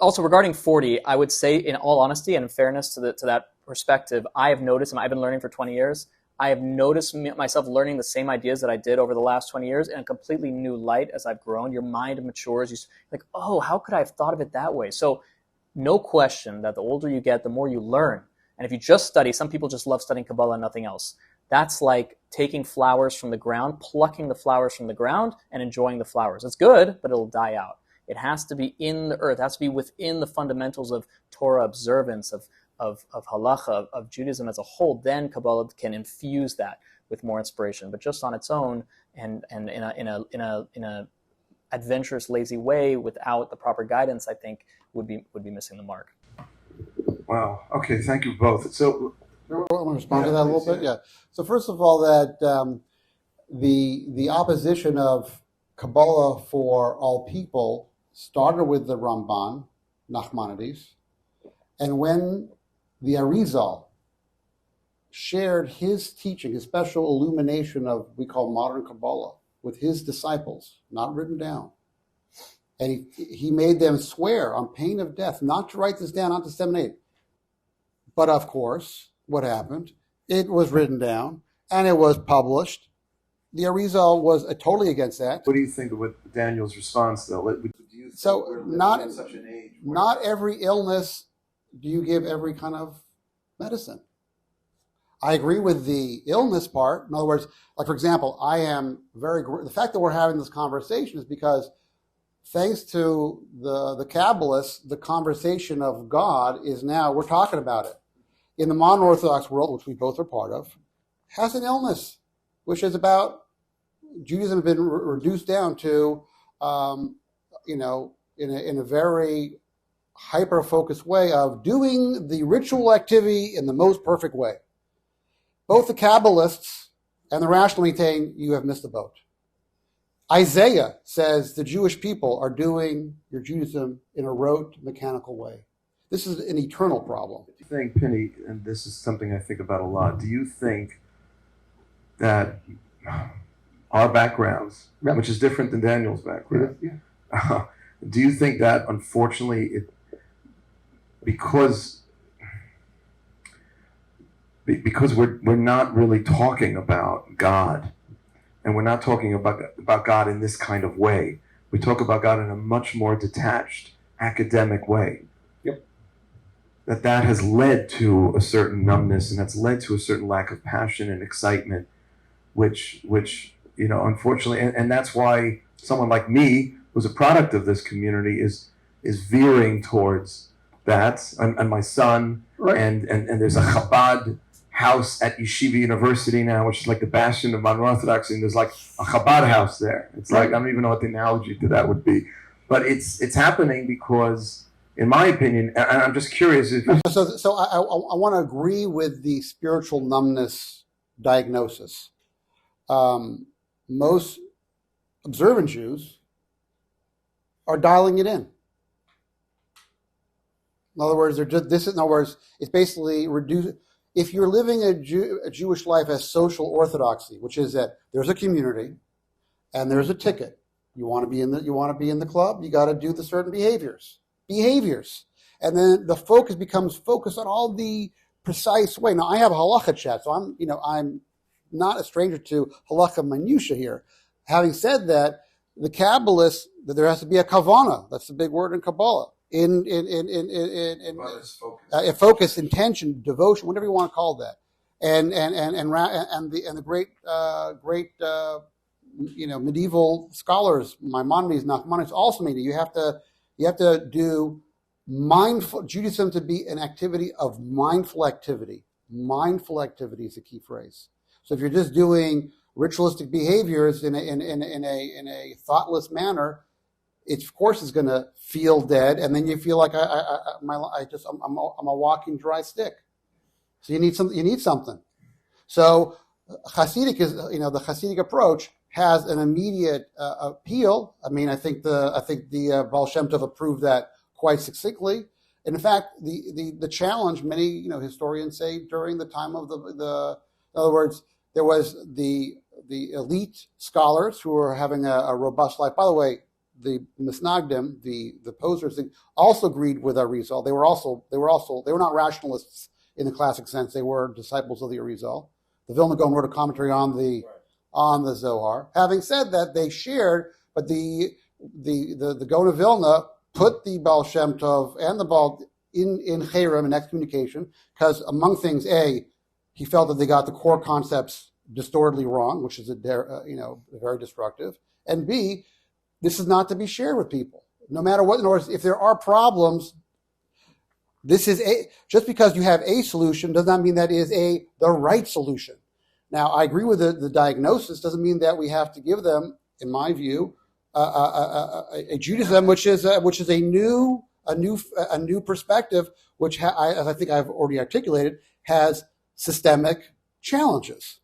also regarding 40. I would say, in all honesty and in fairness to that perspective, I have noticed, and I've been learning for 20 years. I have noticed myself learning the same ideas that I did over the last 20 years in a completely new light as I've grown. Your mind matures. You're like, oh, how could I have thought of it that way? So no question that the older you get, the more you learn. And if you just study, some people just love studying Kabbalah and nothing else. That's like taking flowers from the ground, plucking the flowers from the ground, and enjoying the flowers. It's good, but it'll die out. It has to be in the earth. It has to be within the fundamentals of Torah observance, of halacha, of Judaism as a whole. Then Kabbalah can infuse that with more inspiration. But just on its own and in a adventurous, lazy way without the proper guidance, I think would be missing the mark. Wow. Okay. Thank you both. So I want to respond to that a little bit. Yeah. So first of all, that the opposition of Kabbalah for all people started with the Ramban, Nachmanides, and when the Arizal shared his teaching, his special illumination of we call modern Kabbalah with his disciples, not written down, and he made them swear on pain of death not to write this down, not to disseminate. But of course, what happened? It was written down and it was published. The Arizal was totally against that. what do you think of what Daniel's response, though? Do you think So we're not living in such an age where- not every illness do you give every kind of medicine. I agree with the illness part. In other words, like for example, I am the fact that we're having this conversation is because thanks to the Kabbalists, the conversation of God is now, we're talking about it. In the modern Orthodox world, which we both are part of, has an illness, which is about Judaism has been reduced down to, in a very hyper-focused way of doing the ritual activity in the most perfect way. Both the Kabbalists and the Rationalists maintain you have missed the boat. Isaiah says the Jewish people are doing your Judaism in a rote, mechanical way. This is an eternal problem. Do you think, Pinny, and this is something I think about a lot, do you think that our backgrounds, which is different than Daniel's background, do you think that unfortunately because we're not really talking about God, and we're not talking about God in this kind of way. We talk about God in a much more detached, academic way. Yep. That has led to a certain numbness, and that's led to a certain lack of passion and excitement, which unfortunately, and that's why someone like me, who's a product of this community, is veering towards that, and my son, Right. and there's a Chabad house at Yeshiva University now, which is like the bastion of modern Orthodoxy, and there's like a Chabad house there. It's like, I don't even know what the analogy to that would be, but it's happening because, in my opinion, and I'm just curious if... So I want to agree with the spiritual numbness diagnosis. Most observant Jews are dialing it in. In other words, it's basically reduced. If you're living a Jewish life as social orthodoxy, which is that there's a community and there's a ticket. You want to be in the club, you got to do the certain behaviors. And then the focus becomes focused on all the precise way. Now I have a halacha chat, so I'm not a stranger to halacha minutia here. Having said that, the Kabbalists, that there has to be a kavana. That's the big word in Kabbalah. In focus, intention, devotion, whatever you want to call that, and the great medieval scholars, Maimonides, Numbness, also made it. You have to do mindful Judaism to be an activity of mindful activity. Mindful activity is a key phrase. So if you're just doing ritualistic behaviors in a thoughtless manner, it of course is going to feel dead, and then you feel like I'm a walking dry stick. So you need something. So Hasidic is the Hasidic approach has an immediate appeal. I mean, I think the Baal Shem Tov approved that quite succinctly. And in fact, the challenge, many historians say, during the time of the in other words, there was the elite scholars who were having a robust life. By the way, the Misnagdim, the posers, also agreed with Arizal. They were not rationalists in the classic sense. They were disciples of the Arizal. The Vilna Gaon wrote a commentary on the Zohar. Having said that, they shared, but the Gaon of Vilna put the Baal Shem Tov and the Baal in Cherem, in excommunication, because among things, he felt that they got the core concepts distortedly wrong, which is very destructive, and B, this is not to be shared with people, no matter what. In other words, if there are problems, just because you have a solution does not mean that is the right solution. Now, I agree with the diagnosis. Doesn't mean that we have to give them, in my view, a Judaism which is a new perspective, which as I think I've already articulated, has systemic challenges.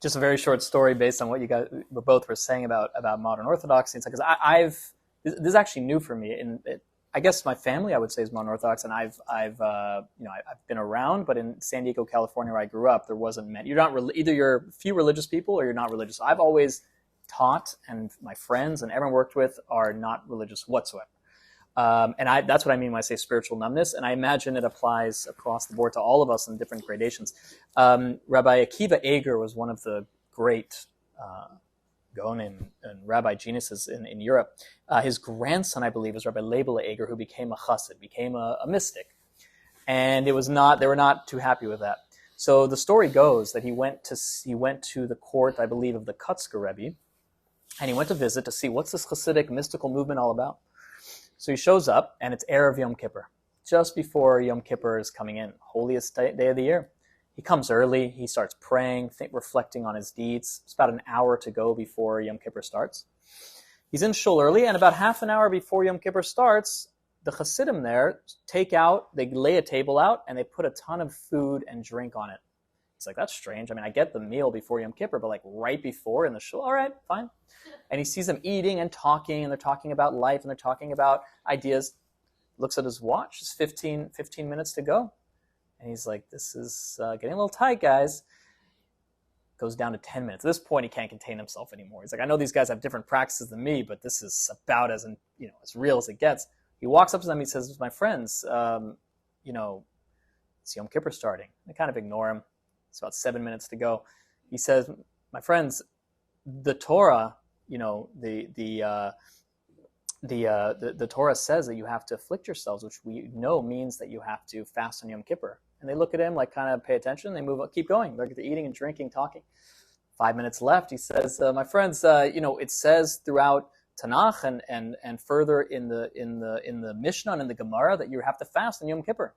Just a very short story based on what you guys both were saying about modern Orthodoxy. It's because this is actually new for me. I guess my family, I would say, is modern Orthodox, and I've been around, but in San Diego, California, where I grew up, there wasn't many. Either you're few religious people or you're not religious. I've always taught, and my friends and everyone worked with are not religious whatsoever. And that's what I mean when I say spiritual numbness, and I imagine it applies across the board to all of us in different gradations. Rabbi Akiva Eger was one of the great Gaonim and rabbi geniuses in Europe. His grandson, I believe, was Rabbi Leibel Eger, who became a chassid, became a mystic. And they were not too happy with that. So the story goes that he went to the court, I believe, of the Kutzker Rebbe, and he went to visit to see what's this Hasidic mystical movement all about. So he shows up, and it's Erev Yom Kippur, just before Yom Kippur is coming in, holiest day of the year. He comes early, he starts praying, reflecting on his deeds. It's about an hour to go before Yom Kippur starts. He's in shul early, and about half an hour before Yom Kippur starts, the Hasidim there they lay a table out, and they put a ton of food and drink on it. It's like, that's strange. I mean, I get the meal before Yom Kippur, but like right before in the shul, all right, fine. And he sees them eating and talking, and they're talking about life, and they're talking about ideas. Looks at his watch, it's 15 minutes to go. And he's like, this is getting a little tight, guys. Goes down to 10 minutes. At this point, he can't contain himself anymore. He's like, I know these guys have different practices than me, but this is about as real as it gets. He walks up to them, he says, my friends, it's Yom Kippur starting. They kind of ignore him. It's about 7 minutes to go. He says, my friends, the Torah, the Torah says that you have to afflict yourselves, which we know means that you have to fast on Yom Kippur. And they look at him like, kind of pay attention. They move up, keep going. They're eating and drinking, talking. 5 minutes left. He says, my friends, it says throughout Tanakh and further in the Mishnah and in the Gemara that you have to fast on Yom Kippur.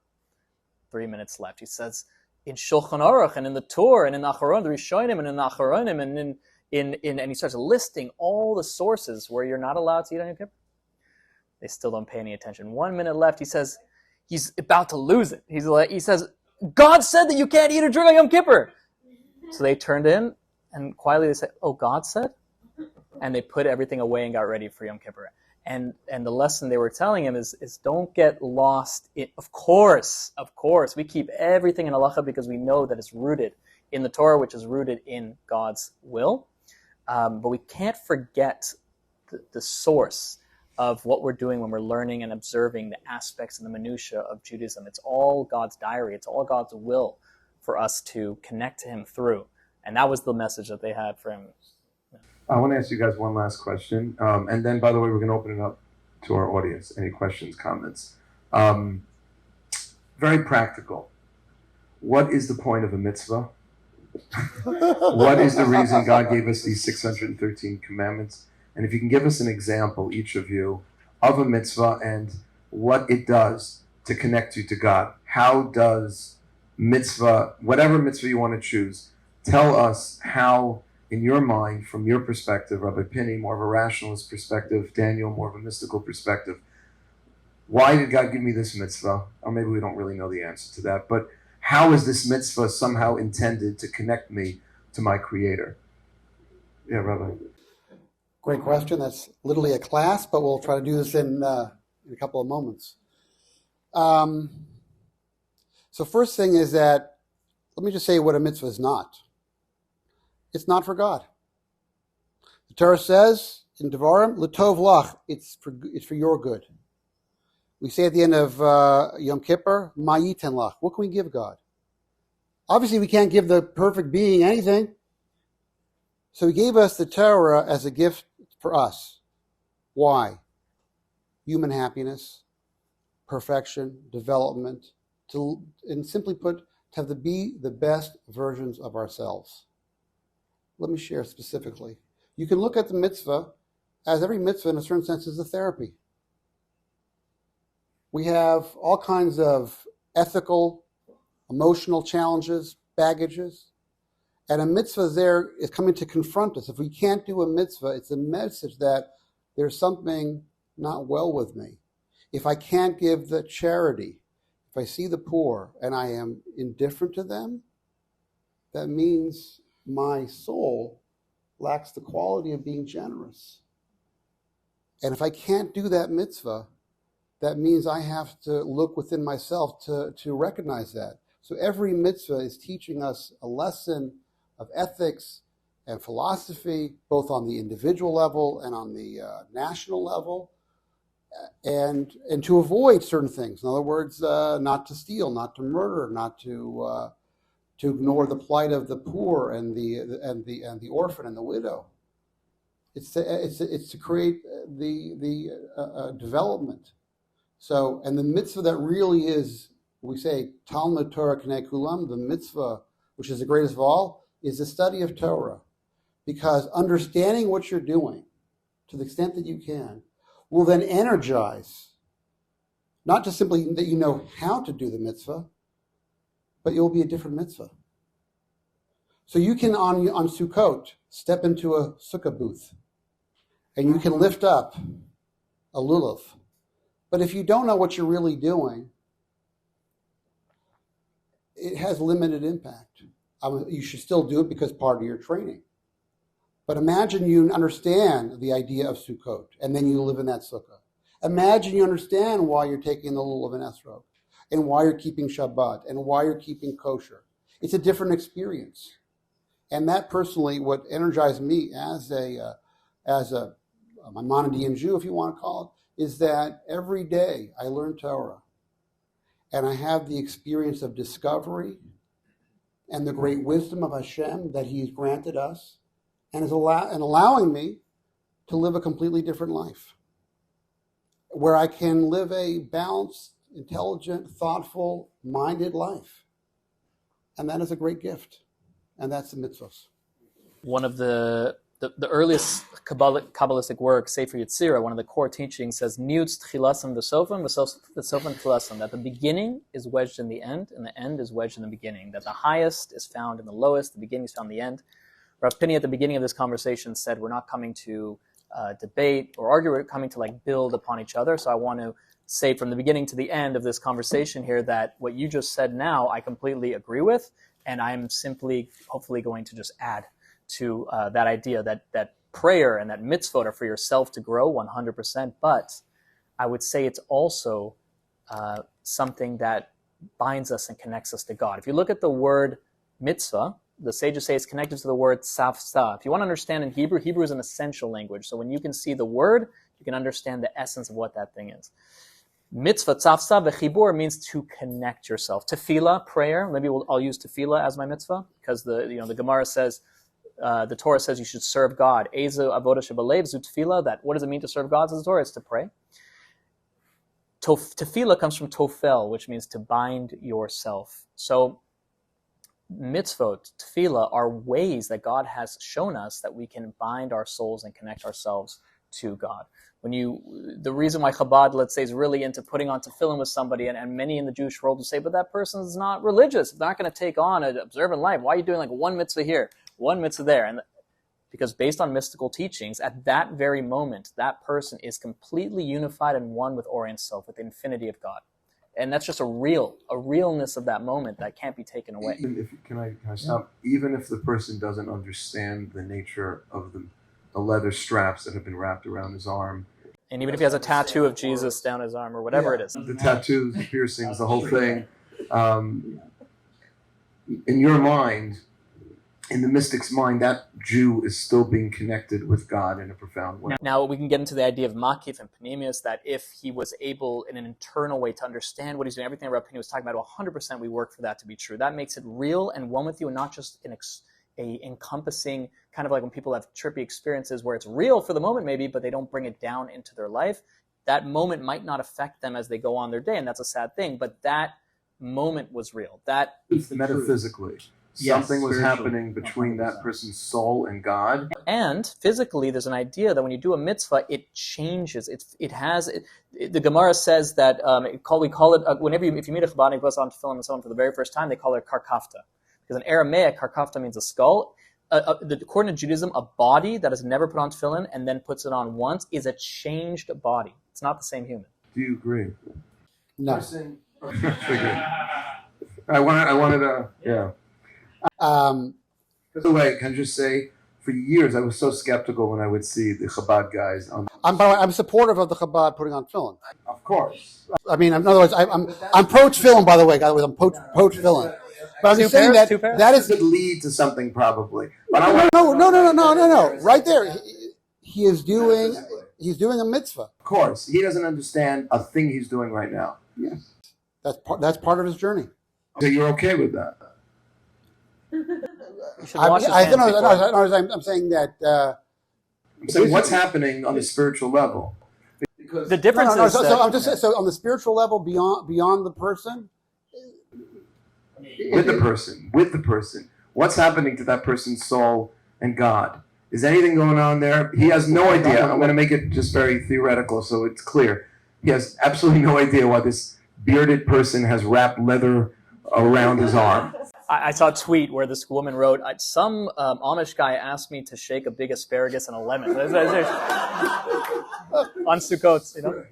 3 minutes left. He says, in Shulchan Aruch and in the Torah and in the Acharon, the Rishonim and in the Acharonim and he starts listing all the sources where you're not allowed to eat on Yom Kippur. They still don't pay any attention. 1 minute left. He says he's about to lose it. He says, God said that you can't eat or drink on Yom Kippur. So they turned in and quietly they said, oh, God said? And they put everything away and got ready for Yom Kippur. And the lesson they were telling him is don't get lost. Of course, we keep everything in halacha because we know that it's rooted in the Torah, which is rooted in God's will. But we can't forget the source of what we're doing when we're learning and observing the aspects and the minutiae of Judaism. It's all God's diary. It's all God's will for us to connect to him through. And that was the message that they had for him. I want to ask you guys one last question. And then, by the way, we're going to open it up to our audience. Any questions, comments? Very practical. What is the point of a mitzvah? What is the reason God gave us these 613 commandments? And if you can give us an example, each of you, of a mitzvah and what it does to connect you to God. How does mitzvah, whatever mitzvah you want to choose, tell us how, in your mind, from your perspective, Rabbi Pinny, more of a rationalist perspective, Daniel, more of a mystical perspective, why did God give me this mitzvah? Or maybe we don't really know the answer to that, but how is this mitzvah somehow intended to connect me to my Creator? Yeah, Rabbi. Great question. That's literally a class, but we'll try to do this in a couple of moments. So first thing is that, let me just say what a mitzvah is not. It's not for God. The Torah says in Devarim, "L'tov lach," it's for your good. We say at the end of Yom Kippur, "Ma yiten lach." What can we give God? Obviously, we can't give the perfect being anything. So he gave us the Torah as a gift for us. Why? Human happiness, perfection, development, and simply put, to be the best versions of ourselves. Let me share specifically. You can look at the mitzvah as every mitzvah in a certain sense is a therapy. We have all kinds of ethical, emotional challenges, baggages, and a mitzvah there is coming to confront us. If we can't do a mitzvah, it's a message that there's something not well with me. If I can't give the charity, if I see the poor and I am indifferent to them, that means my soul lacks the quality of being generous. And if I can't do that mitzvah, that means I have to look within myself to recognize that. So every mitzvah is teaching us a lesson of ethics and philosophy, both on the individual level and on the national level, and to avoid certain things. In other words, not to steal, not to murder, not to ignore the plight of the poor and the orphan and the widow. It's to create the development. So, and the mitzvah that really is, we say, Talmud Torah K'nei Kulam, the mitzvah, which is the greatest of all, is the study of Torah. Because understanding what you're doing, to the extent that you can, will then energize, not just simply that you know how to do the mitzvah, but it will be a different mitzvah. So you can, on Sukkot, step into a sukkah booth, and you can lift up a lulav. But if you don't know what you're really doing, it has limited impact. You should still do it because part of your training. But imagine you understand the idea of Sukkot, and then you live in that sukkah. Imagine you understand why you're taking the lulav and esrog, and why you're keeping Shabbat, and why you're keeping kosher. It's a different experience. And that personally, what energized me as a Maimodean Jew, if you want to call it, is that every day I learn Torah, and I have the experience of discovery and the great wisdom of Hashem that He's granted us, and is allowing me to live a completely different life, where I can live a balanced, intelligent, thoughtful, minded life. And that is a great gift. And that's the mitzvahs. one of the earliest Kabbalistic work, Sefer Yetzirah, one of the core teachings says, Niutz tchilasam v'sofam tchilasam, that the beginning is wedged in the end, and the end is wedged in the beginning, that the highest is found in the lowest, the beginning is found in the end. Rabbi Pinny at the beginning of this conversation said, we're not coming to debate or argue, we're coming to build upon each other. So I want to say from the beginning to the end of this conversation here that what you just said now, I completely agree with, and I'm simply, hopefully, going to just add to that idea that prayer and that mitzvot are for yourself to grow 100%, but I would say it's also something that binds us and connects us to God. If you look at the word mitzvah, the sages say it's connected to the word tzavta. If you want to understand in Hebrew, Hebrew is an essential language. So when you can see the word, you can understand the essence of what that thing is. Mitzvah, tzavta, v'chibur means to connect yourself. Tefillah, prayer. Maybe I'll use tefillah as my mitzvah because the Gemara says, the Torah says you should serve God. Ezu avoda shebalev zu tefillah. That what does it mean to serve God? Says the Torah, it's to pray. Tefillah comes from tofel, which means to bind yourself. So mitzvot, tefillah, are ways that God has shown us that we can bind our souls and connect ourselves to God. The reason why Chabad, let's say, is really into putting on tefillin with somebody, and many in the Jewish world will say, but that person is not religious. They're not going to take on an observant life. Why are you doing one mitzvah here, one mitzvah there? And because based on mystical teachings, at that very moment, that person is completely unified and one with Orient Sof, with the infinity of God. And that's just a realness of that moment that can't be taken away. Can I stop? Yeah. Even if the person doesn't understand the nature of the leather straps that have been wrapped around his arm. And even if he has a tattoo of Jesus down his arm or whatever it is. The tattoos, the piercings, the whole thing. In your mind, in the mystic's mind, that Jew is still being connected with God in a profound way. Now we can get into the idea of makif and panemius, that if he was able in an internal way to understand what he's doing, everything Rabbi Pinny was talking about, 100% we work for that to be true. That makes it real and one with you, and not just a encompassing, kind of like when people have trippy experiences where it's real for the moment maybe, but they don't bring it down into their life. That moment might not affect them as they go on their day, and that's a sad thing, but that moment was real. That it's metaphysically. Something was happening between that person's soul and God. And physically, there's an idea that when you do a mitzvah, it changes. The Gemara says that we call it whenever if you meet a Chabad who puts on tefillin and so on for the very first time, they call it karkafta. Because in Aramaic, karkafta means a skull. According to Judaism, a body that has never put on tefillin and then puts it on once is a changed body. It's not the same human. Do you agree? No. I wanted to, yeah. By the way, can I just say, for years I was so skeptical when I would see the Chabad guys on. I'm supportive of the Chabad putting on tefillin. Of course. I mean, in other words, I'm pro tefillin. By the way, guys, I'm pro tefillin. But I'm just saying that is could lead to something probably. But no. Right there, he is doing. He's doing a mitzvah. Of course, he doesn't understand a thing he's doing right now. Yes, that's part of his journey. So you're okay with that? I'm saying that. I'm saying what's happening on the spiritual level. Because the difference is so I'm just saying, so on the spiritual level, beyond the person. With the person, what's happening to that person's soul and God? Is anything going on there? He has no idea. I'm going to make it just very theoretical so it's clear. He has absolutely no idea why this bearded person has wrapped leather around his arm. I saw a tweet where this woman wrote, some Amish guy asked me to shake a big asparagus and a lemon. On Sukkot, you know?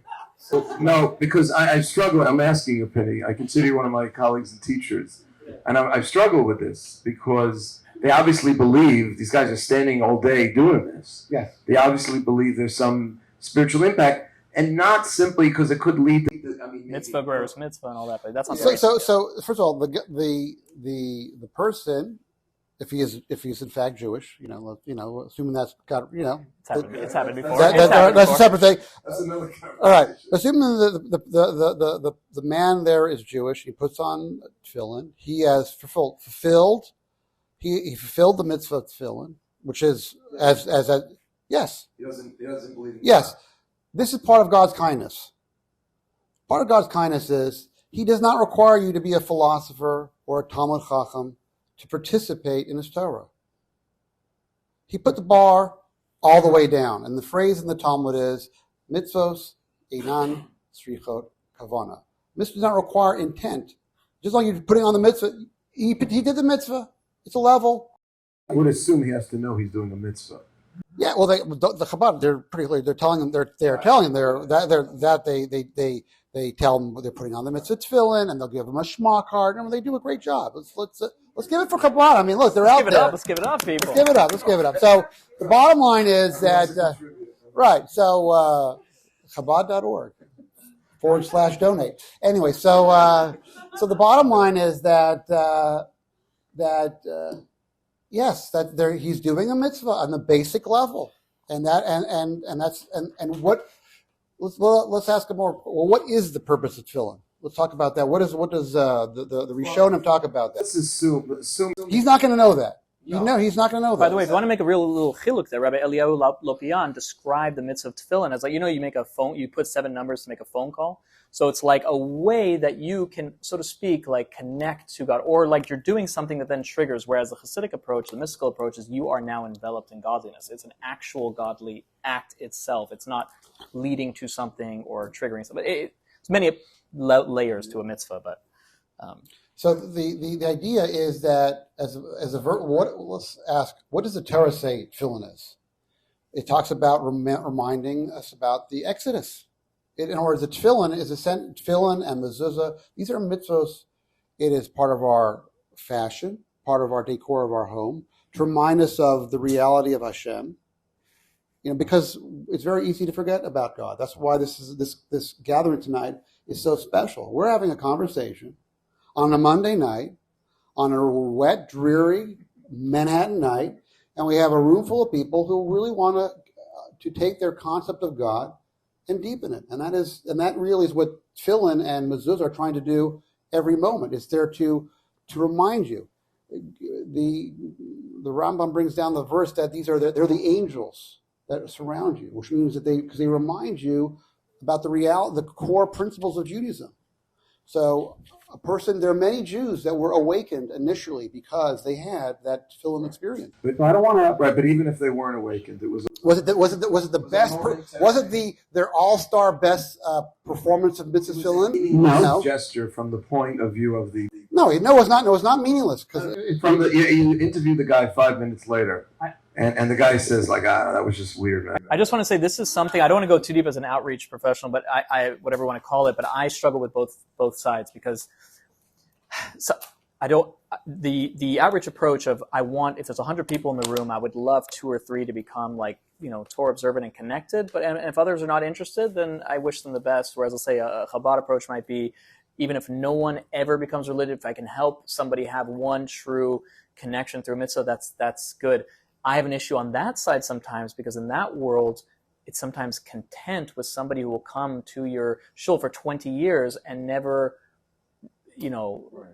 No, because I struggle. I'm asking you, Penny. I consider you one of my colleagues and teachers. And I've struggled with this because they obviously believe these guys are standing all day doing this. Yes. They obviously believe there's some spiritual impact, and not simply because it could lead to mitzvah versus mitzvah and all that. But that's not so first of all, the person, if he is in fact Jewish, assuming that's got it's happened before. That's a separate thing. That's another conversation. All right, assuming the man there is Jewish, he puts on tefillin. He has fulfilled. He fulfilled the mitzvah tefillin, which is as yes. He doesn't believe in yes. God. This is part of God's kindness. Part of God's kindness is He does not require you to be a philosopher or a Talmud Chacham to participate in His Torah. He put the bar all the way down. And the phrase in the Talmud is, mitzvos einan tzrichot kavana. Mitzvah does not require intent. Just like you're putting on the mitzvah, he did the mitzvah. It's a level. I would assume he has to know he's doing a mitzvah. Yeah, well, the Chabad, they're pretty clear. They're telling him they tell him they're putting on the mitzvah tefillin, and they'll give him a shema card, and they do a great job. Let's give it for Chabad. I mean, look, they're out there. Let's give it up, people. Let's give it up. So the bottom line is that right. So Chabad.org /donate. Anyway, so the bottom line is that yes, that he's doing a mitzvah on the basic level, and what. Let's ask him more. Well, what is the purpose of tefillin? Let's talk about that. What does the Rishonim talk about that? Let's assume He's not going to know that. He's not going to know that. By the way, if you want to make a real little chiluk there, Rabbi Eliyahu Lopian described the mitzvah of tefillin as like, you make a phone, you put 7 numbers to make a phone call. So it's like a way that you can, so to speak, like connect to God, or like you're doing something that then triggers. Whereas the Hasidic approach, the mystical approach, is you are now enveloped in godliness. It's an actual godly act itself. It's not leading to something or triggering something. It's many layers to a mitzvah, but. So the idea is that let's ask, what does the Torah say tefillin is? It talks about reminding us about the Exodus. In other words, the tefillin and mezuzah. These are mitzvos. It is part of our fashion, part of our decor of our home, to remind us of the reality of Hashem. Because it's very easy to forget about God. That's why this gathering tonight is so special. We're having a conversation on a Monday night, on a wet, dreary Manhattan night, and we have a room full of people who really want to take their concept of God and deepen it. And that really is what tefillin and mezuzah are trying to do every moment. It's there to remind you. The Rambam brings down the verse that they're the angels that surround you, which means that because they remind you about the core principles of Judaism. So there are many Jews that were awakened initially because they had that tefillin experience. But I don't want to right. But even if they weren't awakened, it was. Was it the best? Was it their all-star best performance of mitzvah tefillin? No. Gesture from the point of view of the. No, it was not. No, it was not meaningless because you interviewed the guy 5 minutes later. And the guy says, like, that was just weird, man. I just want to say this is something, I don't want to go too deep as an outreach professional, but I whatever you want to call it, but I struggle with both sides because the outreach approach of if there's 100 people in the room, I would love 2 or 3 to become like, Torah observant and connected. But and if others are not interested, then I wish them the best. Whereas let's say a Chabad approach might be, even if no one ever becomes religious, if I can help somebody have one true connection through mitzvah, that's good. I have an issue on that side sometimes because in that world, it's sometimes content with somebody who will come to your shul for 20 years and never,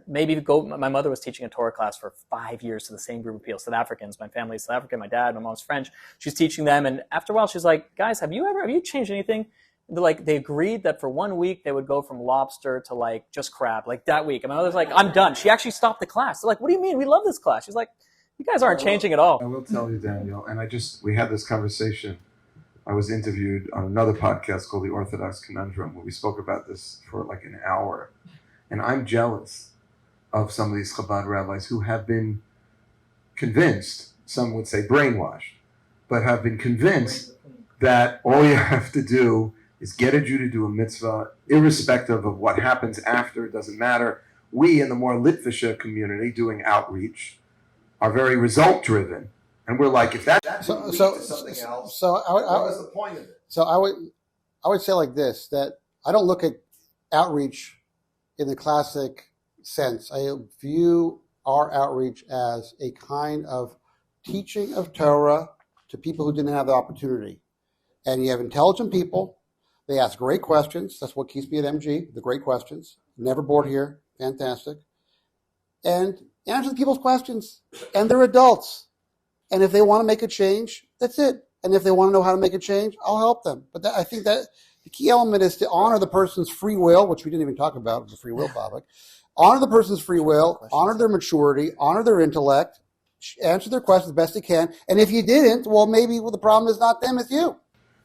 maybe go. My mother was teaching a Torah class for 5 years to the same group of people, South Africans. My family is South African, my dad, my mom's French. She's teaching them. And after a while, she's like, guys, have you changed anything? They agreed that for 1 week, they would go from lobster to like just crab, like that week. And my mother's like, I'm done. She actually stopped the class. They're like, what do you mean? We love this class. She's like, you guys aren't changing at all. I will tell you, Daniel, and we had this conversation. I was interviewed on another podcast called The Orthodox Conundrum, where we spoke about this for like an hour. And I'm jealous of some of these Chabad rabbis who have been convinced, some would say brainwashed, but have been convinced that all you have to do is get a Jew to do a mitzvah, irrespective of what happens after, it doesn't matter. We in the more Litvisha community doing outreach are very result driven, and we're like, if that's something else, what was the point of it? So I would say like this, that I don't look at outreach in the classic sense. I view our outreach as a kind of teaching of Torah to people who didn't have the opportunity. And you have intelligent people. They ask great questions. That's what keeps me at MG, the great questions. Never bored here. Fantastic. And answer the people's questions. And they're adults. And if they want to make a change, that's it. And if they want to know how to make a change, I'll help them. But I think that the key element is to honor the person's free will, which we didn't even talk about, the free will topic. Honor the person's free will, honor their maturity, honor their intellect, answer their questions the best he can. And if you didn't, well, maybe the problem is not them, it's you.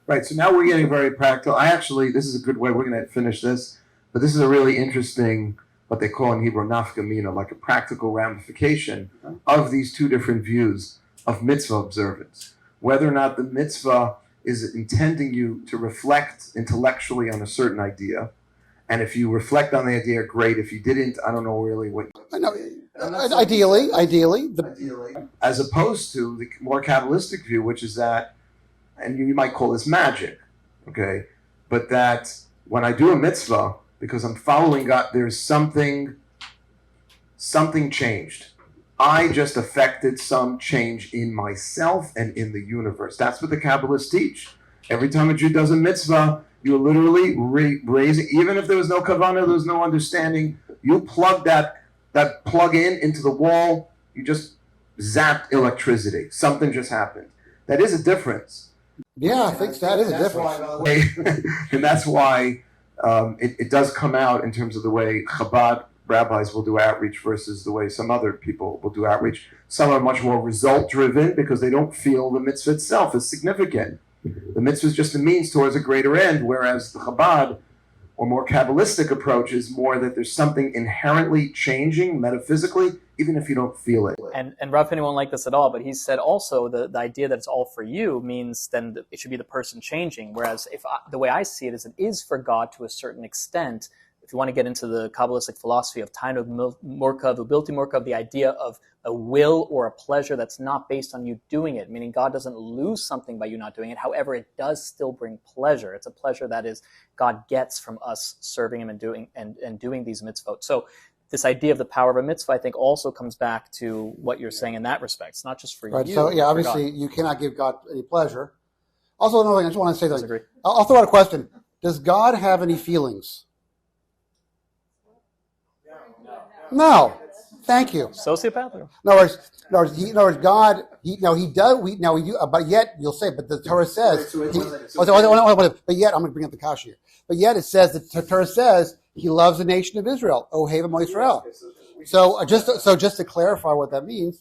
Right, so now we're getting very practical. This is a good way, we're going to finish this, but this is a really interesting, what they call in Hebrew, nafka mina, like a practical ramification of these two different views of mitzvah observance. Whether or not the mitzvah is intending you to reflect intellectually on a certain idea, and if you reflect on the idea, great. If you didn't, I don't know really what. Ideally, as opposed to the more Kabbalistic view, which is that, and you might call this magic, okay, but that when I do a mitzvah, because I'm following God, there's something changed. I just affected some change in myself and in the universe. That's what the Kabbalists teach. Every time a Jew does a mitzvah, you literally raise it. Even if there was no kavanah, there was no understanding, you plug that plug into the wall, you just zapped electricity. Something just happened. That is a difference. Yeah, I think that is a difference. And that's why it does come out in terms of the way Chabad rabbis will do outreach versus the way some other people will do outreach. Some are much more result-driven because they don't feel the mitzvah itself is significant. The mitzvah is just a means towards a greater end, whereas the Chabad or more Kabbalistic approach is more that there's something inherently changing metaphysically, even if you don't feel it. And Rabbi Pinny won't like this at all, but he said also the idea that it's all for you means then it should be the person changing, whereas the way I see it is for God to a certain extent. If you want to get into the Kabbalistic philosophy of Tainug Morkav, Ubilti Morkav, the idea of a will or a pleasure that's not based on you doing it, meaning God doesn't lose something by you not doing it. However, it does still bring pleasure. It's a pleasure that is God gets from us serving Him and doing these mitzvot. So this idea of the power of a mitzvah, I think, also comes back to what you're saying in that respect. It's not just for right, you. So, yeah, obviously, God. You cannot give God any pleasure. Also, another thing, I just want to say Disagree. that. I'll throw out a question. Does God have any feelings? No. Thank you. Sociopath? No worries. God. He does. We do. But yet, you'll say. But the Torah says. But yet, I'm going to bring up the kasha here. But yet, it says the Torah says He loves the nation of Israel. Ohev Amo Yisrael. So just to clarify what that means,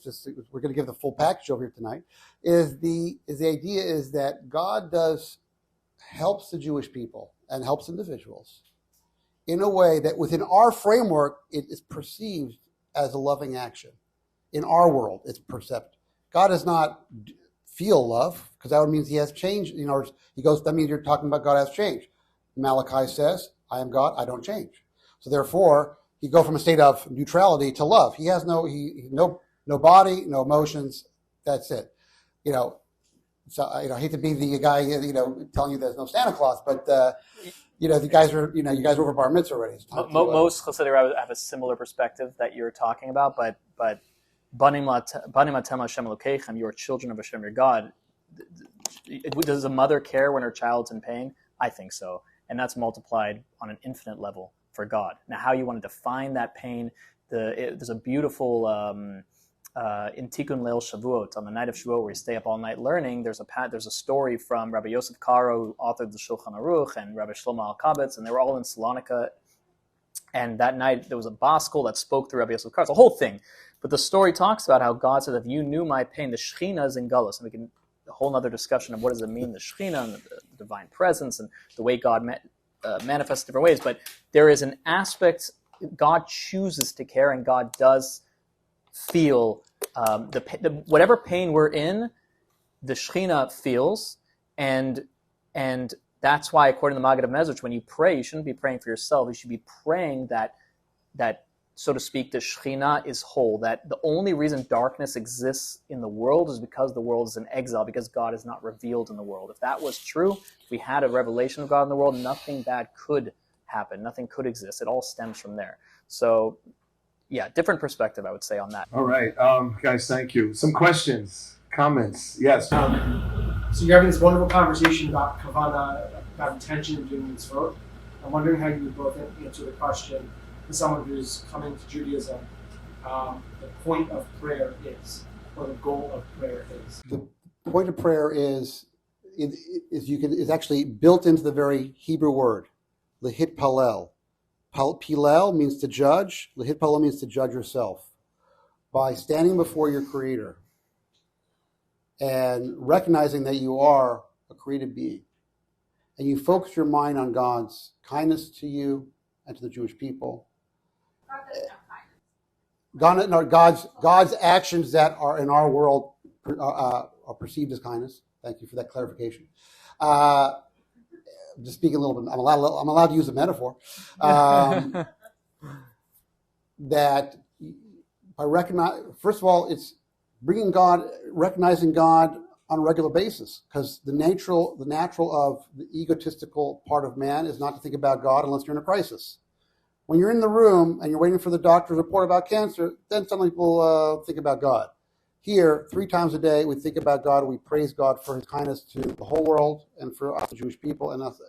we're going to give the full package over here tonight. The idea is that God helps the Jewish people and helps individuals in a way that within our framework it is perceived as a loving action. In our world, it's perceived. God does not feel love because that means He has changed. That means you're talking about God has changed. Malachi says, "I am God; I don't change." So therefore, you go from a state of neutrality to love. He has no body, no emotions. That's it. So I hate to be the guy telling you there's no Santa Claus, but the guys are you guys are over bar mitzvah already. Most Hasidic rabbis have a similar perspective that you're talking about, but banim atem Hashem Elokeichem, you are children of Hashem your God. Does a mother care when her child's in pain? I think so, and that's multiplied on an infinite level for God. Now, how you want to define that pain? There's a beautiful in Tikkun Leil Shavuot, on the night of Shavuot, where you stay up all night learning. There's a story from Rabbi Yosef Karo, who authored the Shulchan Aruch, and Rabbi Shlomo Alkabetz, and they were all in Salonika. And that night there was a Baskel that spoke through Rabbi Yosef Karo. It's a whole thing, but the story talks about how God said, "If you knew my pain, the Shechina is in Galus." And we can a whole other discussion of what does it mean, the Shechina and the divine presence, and the way God manifests in different ways. But there is an aspect God chooses to care, and God does feel whatever pain we're in, the Shechina feels, and that's why, according to the Maggid of Mezrich, when you pray, you shouldn't be praying for yourself. You should be praying that so to speak, the Shechina is whole. That the only reason darkness exists in the world is because the world is in exile, because God is not revealed in the world. If that was true, if we had a revelation of God in the world, nothing bad could happen. Nothing could exist. It all stems from there. So, yeah, different perspective, I would say, on that. All right, guys, thank you. Some questions, comments? Yes. So you're having this wonderful conversation about Kavanah, about intention of doing mitzvot. I'm wondering how you would both answer the question to someone who's coming to Judaism, the point of prayer is, or the goal of prayer is. The point of prayer is actually built into the very Hebrew word, lehit palel. Pilel means to judge. Lehit palel means to judge yourself by standing before your Creator and recognizing that you are a created being, and you focus your mind on God's kindness to you and to the Jewish people, God's actions that are in our world are perceived as kindness. Thank you for that clarification. Just speaking a little bit, I'm allowed to use a metaphor. That by first of all, it's recognizing God on a regular basis, because the natural of the egotistical part of man is not to think about God unless you're in a crisis. When you're in the room and you're waiting for the doctor's report about cancer, then some people think about God. Here, 3 times a day, we think about God. We praise God for His kindness to the whole world and for us, the Jewish people, and us.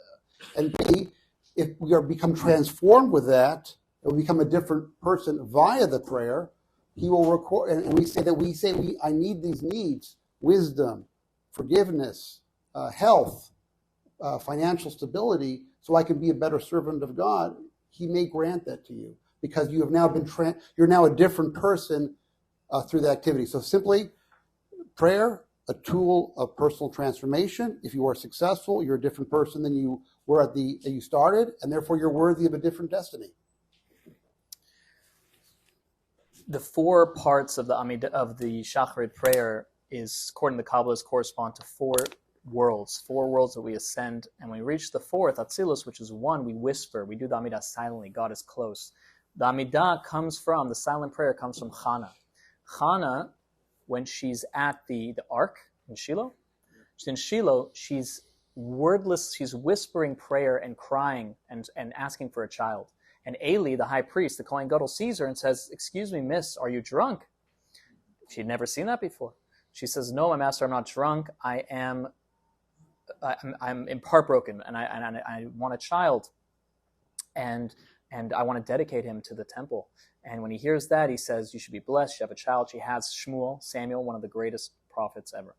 And B, if we become transformed with that, and we become a different person via the prayer, He will record. And we say I need these needs: wisdom, forgiveness, health, financial stability, so I can be a better servant of God. He may grant that to you because you have now you're now a different person through the activity. So simply, prayer, a tool of personal transformation. If you are successful, you're a different person than you were you started, and therefore you're worthy of a different destiny. The 4 parts of the Shacharit prayer is, according to the Kabbalists, correspond to 4 worlds that we ascend, and when we reach the 4th, Atzilus, which is 1, we whisper, we do the Amidah silently, God is close. The Amidah the silent prayer comes from Hannah. Hannah, when she's at the ark in Shiloh, she's wordless, she's whispering prayer and crying and asking for a child. And Eli, the high priest, the Kohen Gadol, sees her and says, "Excuse me, miss, are you drunk?" She'd never seen that before. She says, "No, my master, I'm not drunk. I'm heartbroken, and I want a child, and I want to dedicate him to the temple." And when he hears that, he says, "You should be blessed. You have a child." She has Samuel, one of the greatest prophets ever.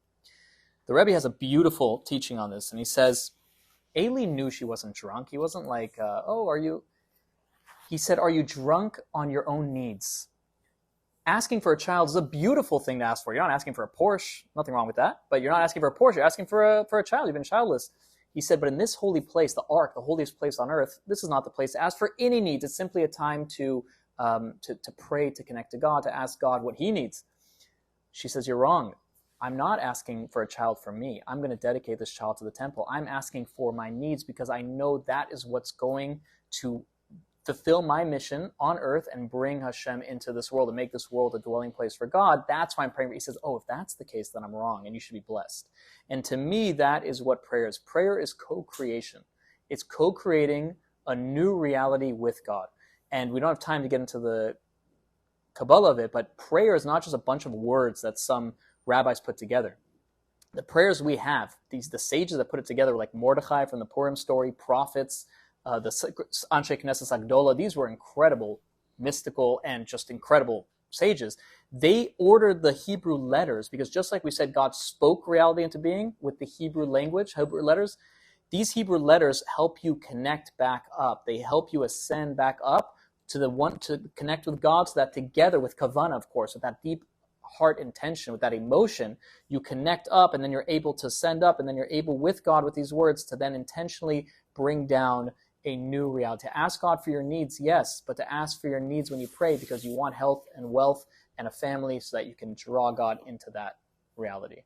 The Rebbe has a beautiful teaching on this, and he says, Eli knew she wasn't drunk. He wasn't like, "Oh, are you?" He said, "Are you drunk on your own needs?" Asking for a child is a beautiful thing to ask for. You're not asking for a Porsche. Nothing wrong with that. But you're not asking for a Porsche. You're asking for a child. You've been childless. He said, but in this holy place, the ark, the holiest place on earth, this is not the place to ask for any needs. It's simply a time to pray, to connect to God, to ask God what He needs. She says, "You're wrong. I'm not asking for a child for me. I'm going to dedicate this child to the temple. I'm asking for my needs because I know that is what's going to fulfill my mission on earth and bring Hashem into this world and make this world a dwelling place for God. That's why I'm praying." He says, "Oh, if that's the case, then I'm wrong, and you should be blessed." And to me, that is what prayer is. Prayer is co-creation. It's co-creating a new reality with God. And we don't have time to get into the Kabbalah of it, but prayer is not just a bunch of words that some rabbis put together. The prayers we have, the sages that put it together, like Mordechai from the Purim story, prophets, the Anshe Knesset Agdola, these were incredible, mystical, and just incredible sages. They ordered the Hebrew letters because just like we said, God spoke reality into being with the Hebrew language, Hebrew letters. These Hebrew letters help you connect back up. They help you ascend back up to connect with God, so that together with Kavanah, of course, with that deep heart intention, with that emotion, you connect up, and then you're able to send up, and then you're able with God with these words to then intentionally bring down a new reality. To ask God for your needs, yes, but to ask for your needs when you pray because you want health and wealth and a family so that you can draw God into that reality.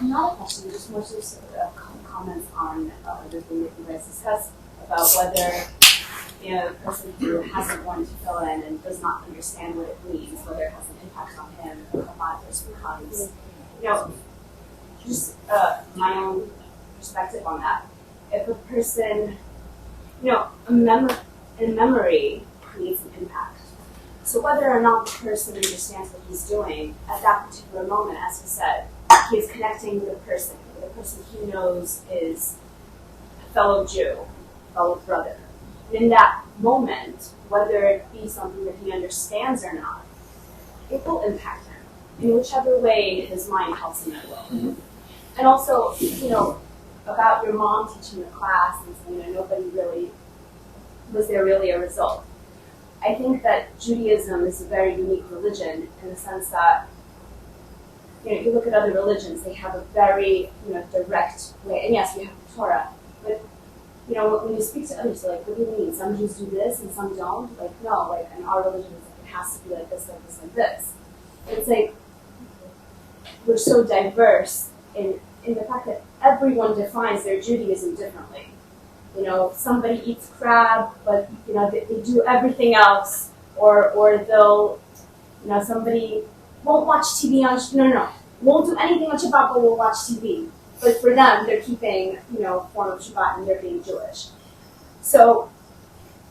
Not a question, just more just comments on everything that you guys discussed about whether a person who hasn't wanted to fill in and does not understand what it means, whether it has an impact on him or not, just becomes, just my own perspective on that. If a person, in memory creates an impact. So whether or not the person understands what he's doing at that particular moment, as he said, he is connecting with a person he knows is a fellow Jew, fellow brother. And in that moment, whether it be something that he understands or not, it will impact him in whichever way his mind helps him, it will. Mm-hmm. And also, about your mom teaching the class and saying, nobody really, was there really a result? I think that Judaism is a very unique religion in the sense that you look at other religions, they have a very, direct way. And yes, we have the Torah, but when you speak to others, they're like, what do you mean? Some Jews do this and some don't? Like, no, like in our religion, it has to be like this, like this, like this. And it's like, we're so diverse in the fact that everyone defines their Judaism differently. Somebody eats crab, but they do everything else, or they'll, somebody won't watch TV on won't do anything on Shabbat, but will watch TV. But for them, they're keeping form of Shabbat and they're being Jewish. So,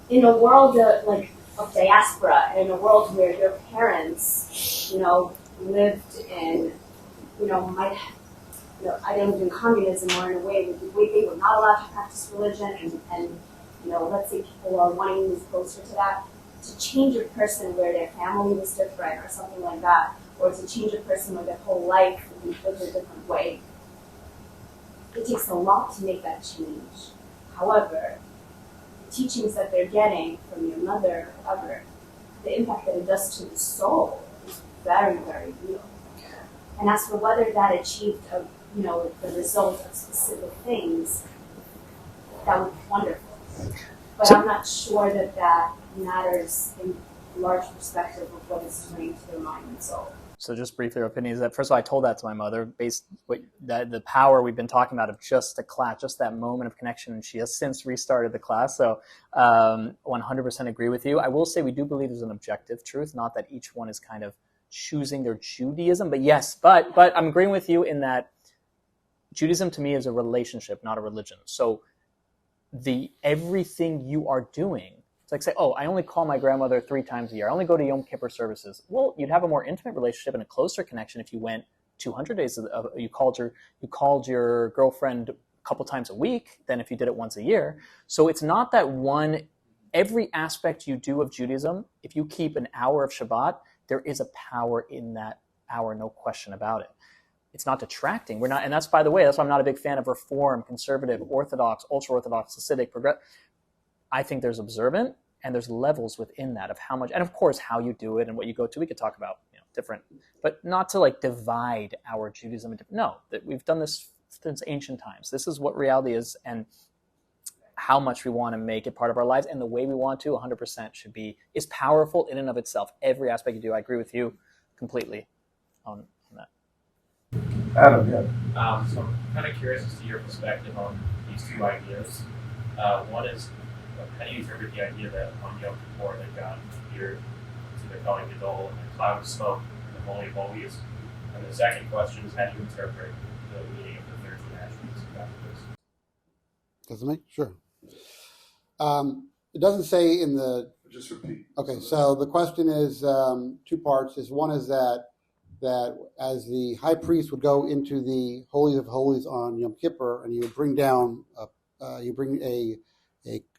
in a world of diaspora, and in a world where your parents, lived in, might have, either lived in communism or in a way that they were not allowed to practice religion, and let's say people are wanting to move closer to that, to change a person where their family was different or something like that, or to change a person where their whole life would be lived a different way. It takes a lot to make that change. However, the teachings that they're getting from your mother or whoever, the impact that it does to the soul is very, very real. And as for whether that achieved the result of specific things, that would be wonderful. But I'm not sure that matters in a large perspective of what it's doing to their mind and soul. So just briefly, our opinion is that, first of all, I told that to my mother, the power we've been talking about of just the class, just that moment of connection, and she has since restarted the class. So 100% agree with you. I will say we do believe there's an objective truth, not that each one is kind of choosing their Judaism, but yes, but I'm agreeing with you in that Judaism to me is a relationship, not a religion. So everything you are doing, it's like say, oh, I only call my grandmother 3 times a year. I only go to Yom Kippur services. Well, you'd have a more intimate relationship and a closer connection if you went 200 days. You called your girlfriend a couple times a week than if you did it once a year. So it's not that every aspect you do of Judaism, if you keep an hour of Shabbat, there is a power in that hour, no question about it. It's not detracting. And that's, by the way, that's why I'm not a big fan of Reform, conservative, Orthodox, ultra-Orthodox, Hasidic, progressive. I think there's observant and there's levels within that of how much, and of course how you do it and what you go to. We could talk about different, but not to divide our Judaism. No, that we've done this since ancient times. This is what reality is, and how much we want to make it part of our lives, and the way we want to 100% is powerful in and of itself. Every aspect you do, I agree with you completely on that. Adam, yeah. So I'm kind of curious as to your perspective on these 2 ideas. One is, how do you interpret the idea that on Yom Kippur that God appeared to the Kohen Gadol in a cloud of smoke in the Holy of Holies? And the second question is, how do you interpret the meaning of the 13 attributes of God? Doesn't it? Sure. It doesn't say in the... Just repeat. Okay, so the question is 2 parts. One is that as the high priest would go into the Holy of Holies on Yom Kippur, and you would bring down,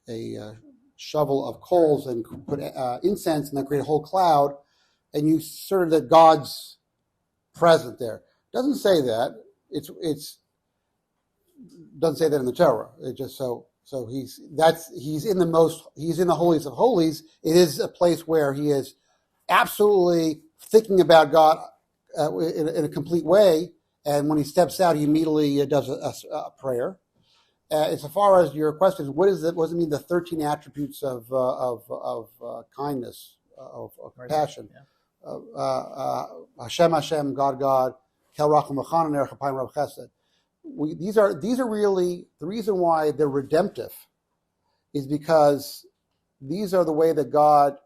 a shovel of coals and put incense, and then create a whole cloud, and you sort of that God's present there. It doesn't say that. It doesn't say that in the Torah. It just so he's in the holies of holies. It is a place where he is absolutely thinking about God in a complete way, and when he steps out, he immediately does a prayer. As far as your question, what does it mean? The 13 attributes of kindness, of compassion. Yeah. Hashem, Hashem, God, Kel Racham V'Chanan Erech Apayim Rav Chesed. These are really the reason why they're redemptive, is because these are the way that God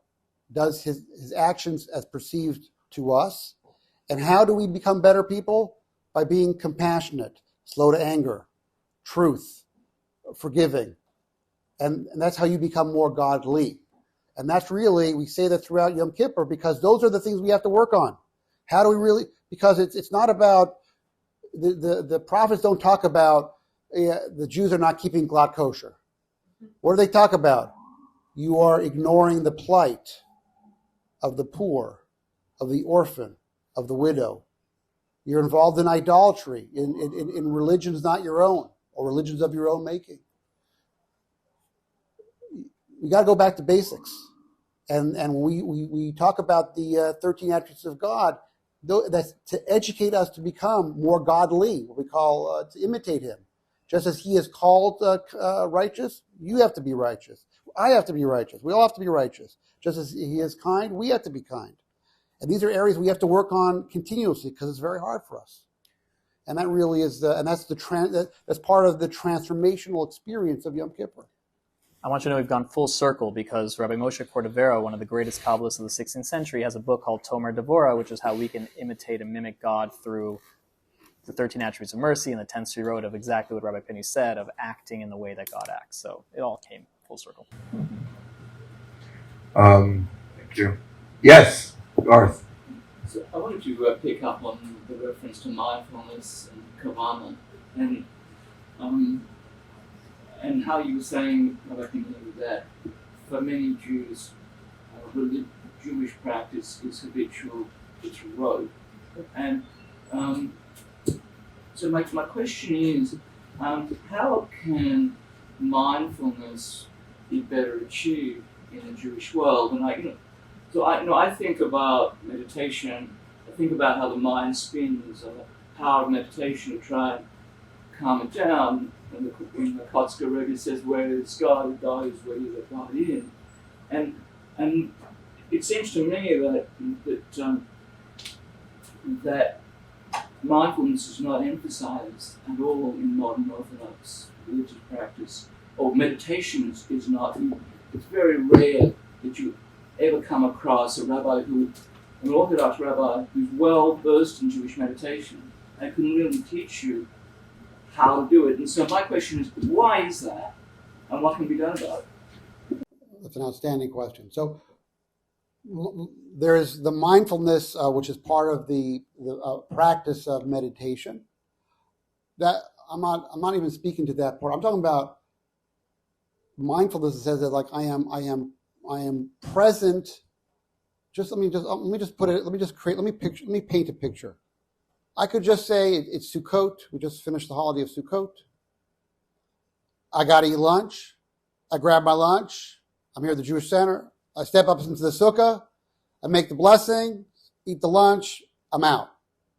does his actions as perceived to us. And how do we become better people? By being compassionate, slow to anger, truth, forgiving. And that's how you become more godly. And that's really, we say that throughout Yom Kippur, because those are the things we have to work on. How do we really, because it's not about, the prophets don't talk about the Jews are not keeping glatt kosher. What do they talk about? You are ignoring the plight of the poor, of the orphan, of the widow. You're involved in idolatry, in religions not your own, or religions of your own making. We got to go back to basics. And we talk about the 13 attributes of God. that's to educate us to become more godly, what we call to imitate him. Just as he is called righteous, you have to be righteous. I have to be righteous. We all have to be righteous. Just as he is kind, we have to be kind. And these are areas we have to work on continuously because it's very hard for us. And that really is that's part of the transformational experience of Yom Kippur. I want you to know we've gone full circle because Rabbi Moshe Cordovero, one of the greatest Kabbalists of the 16th century, has a book called Tomer Devorah, which is how we can imitate and mimic God through the 13 attributes of mercy and the 10 sirot of exactly what Rabbi Pinny said, of acting in the way that God acts. So it all came full circle. Thank you. Yes, Garth. So I wanted to pick up on the reference to mindfulness and Kabbala, and how you were saying, Rabbi Pinny, that for many Jews, Jewish practice is habitual, it's rote. And so my question is, how can mindfulness be better achieved in a Jewish world? And I think about meditation. I think about how the mind spins, the power of meditation to try and calm it down. And the Kotzker Rebbe says, "Where is God? God is where you let God in." And it seems to me that mindfulness is not emphasized at all in modern Orthodox religious practice, or meditation is not. It's very rare that you ever come across an Orthodox rabbi who's well versed in Jewish meditation and can really teach you how to do it. And so my question is, why is that? And what can be done about it? That's an outstanding question. So there's the mindfulness, which is part of the practice of meditation. That I'm not even speaking to that part. I'm talking about mindfulness. It says that like I am present. Let me paint a picture. I could just say it's Sukkot. We just finished the holiday of Sukkot. I got to eat lunch. I grab my lunch. I'm here at the Jewish Center. I step up into the sukkah. I make the blessing, eat the lunch. I'm out.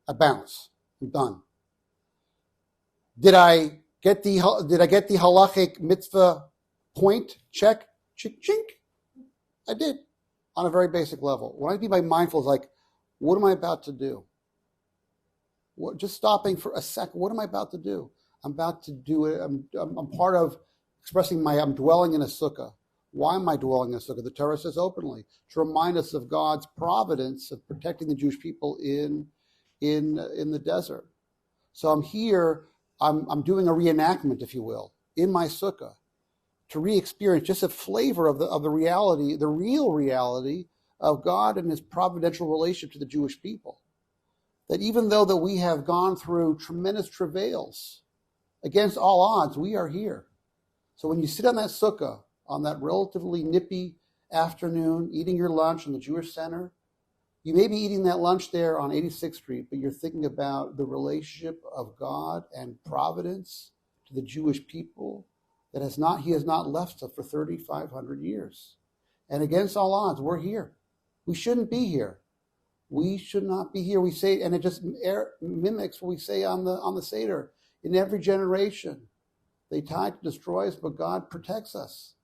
I bounce. I'm done. Did I get the halachic mitzvah point? Check. Chink, chink. I did, on a very basic level. When I mean by mindful, is like, what am I about to do? Just stopping for a second. What am I about to do? I'm about to do it. I'm part of expressing I'm dwelling in a sukkah. Why am I dwelling in a sukkah? The Torah says openly to remind us of God's providence of protecting the Jewish people in the desert. So I'm here. I'm doing a reenactment, if you will, in my sukkah to re-experience just a flavor of the reality, the real reality of God and His providential relationship to the Jewish people. That even though that we have gone through tremendous travails, against all odds, we are here. So when you sit on that sukkah, on that relatively nippy afternoon, eating your lunch in the Jewish Center, you may be eating that lunch there on 86th Street, but you're thinking about the relationship of God and providence to the Jewish people that He has not left us for 3,500 years. And against all odds, we're here. We shouldn't be here. We should not be here. We say, and it just mimics what we say on the Seder. In every generation, they try to destroy us, but God protects us.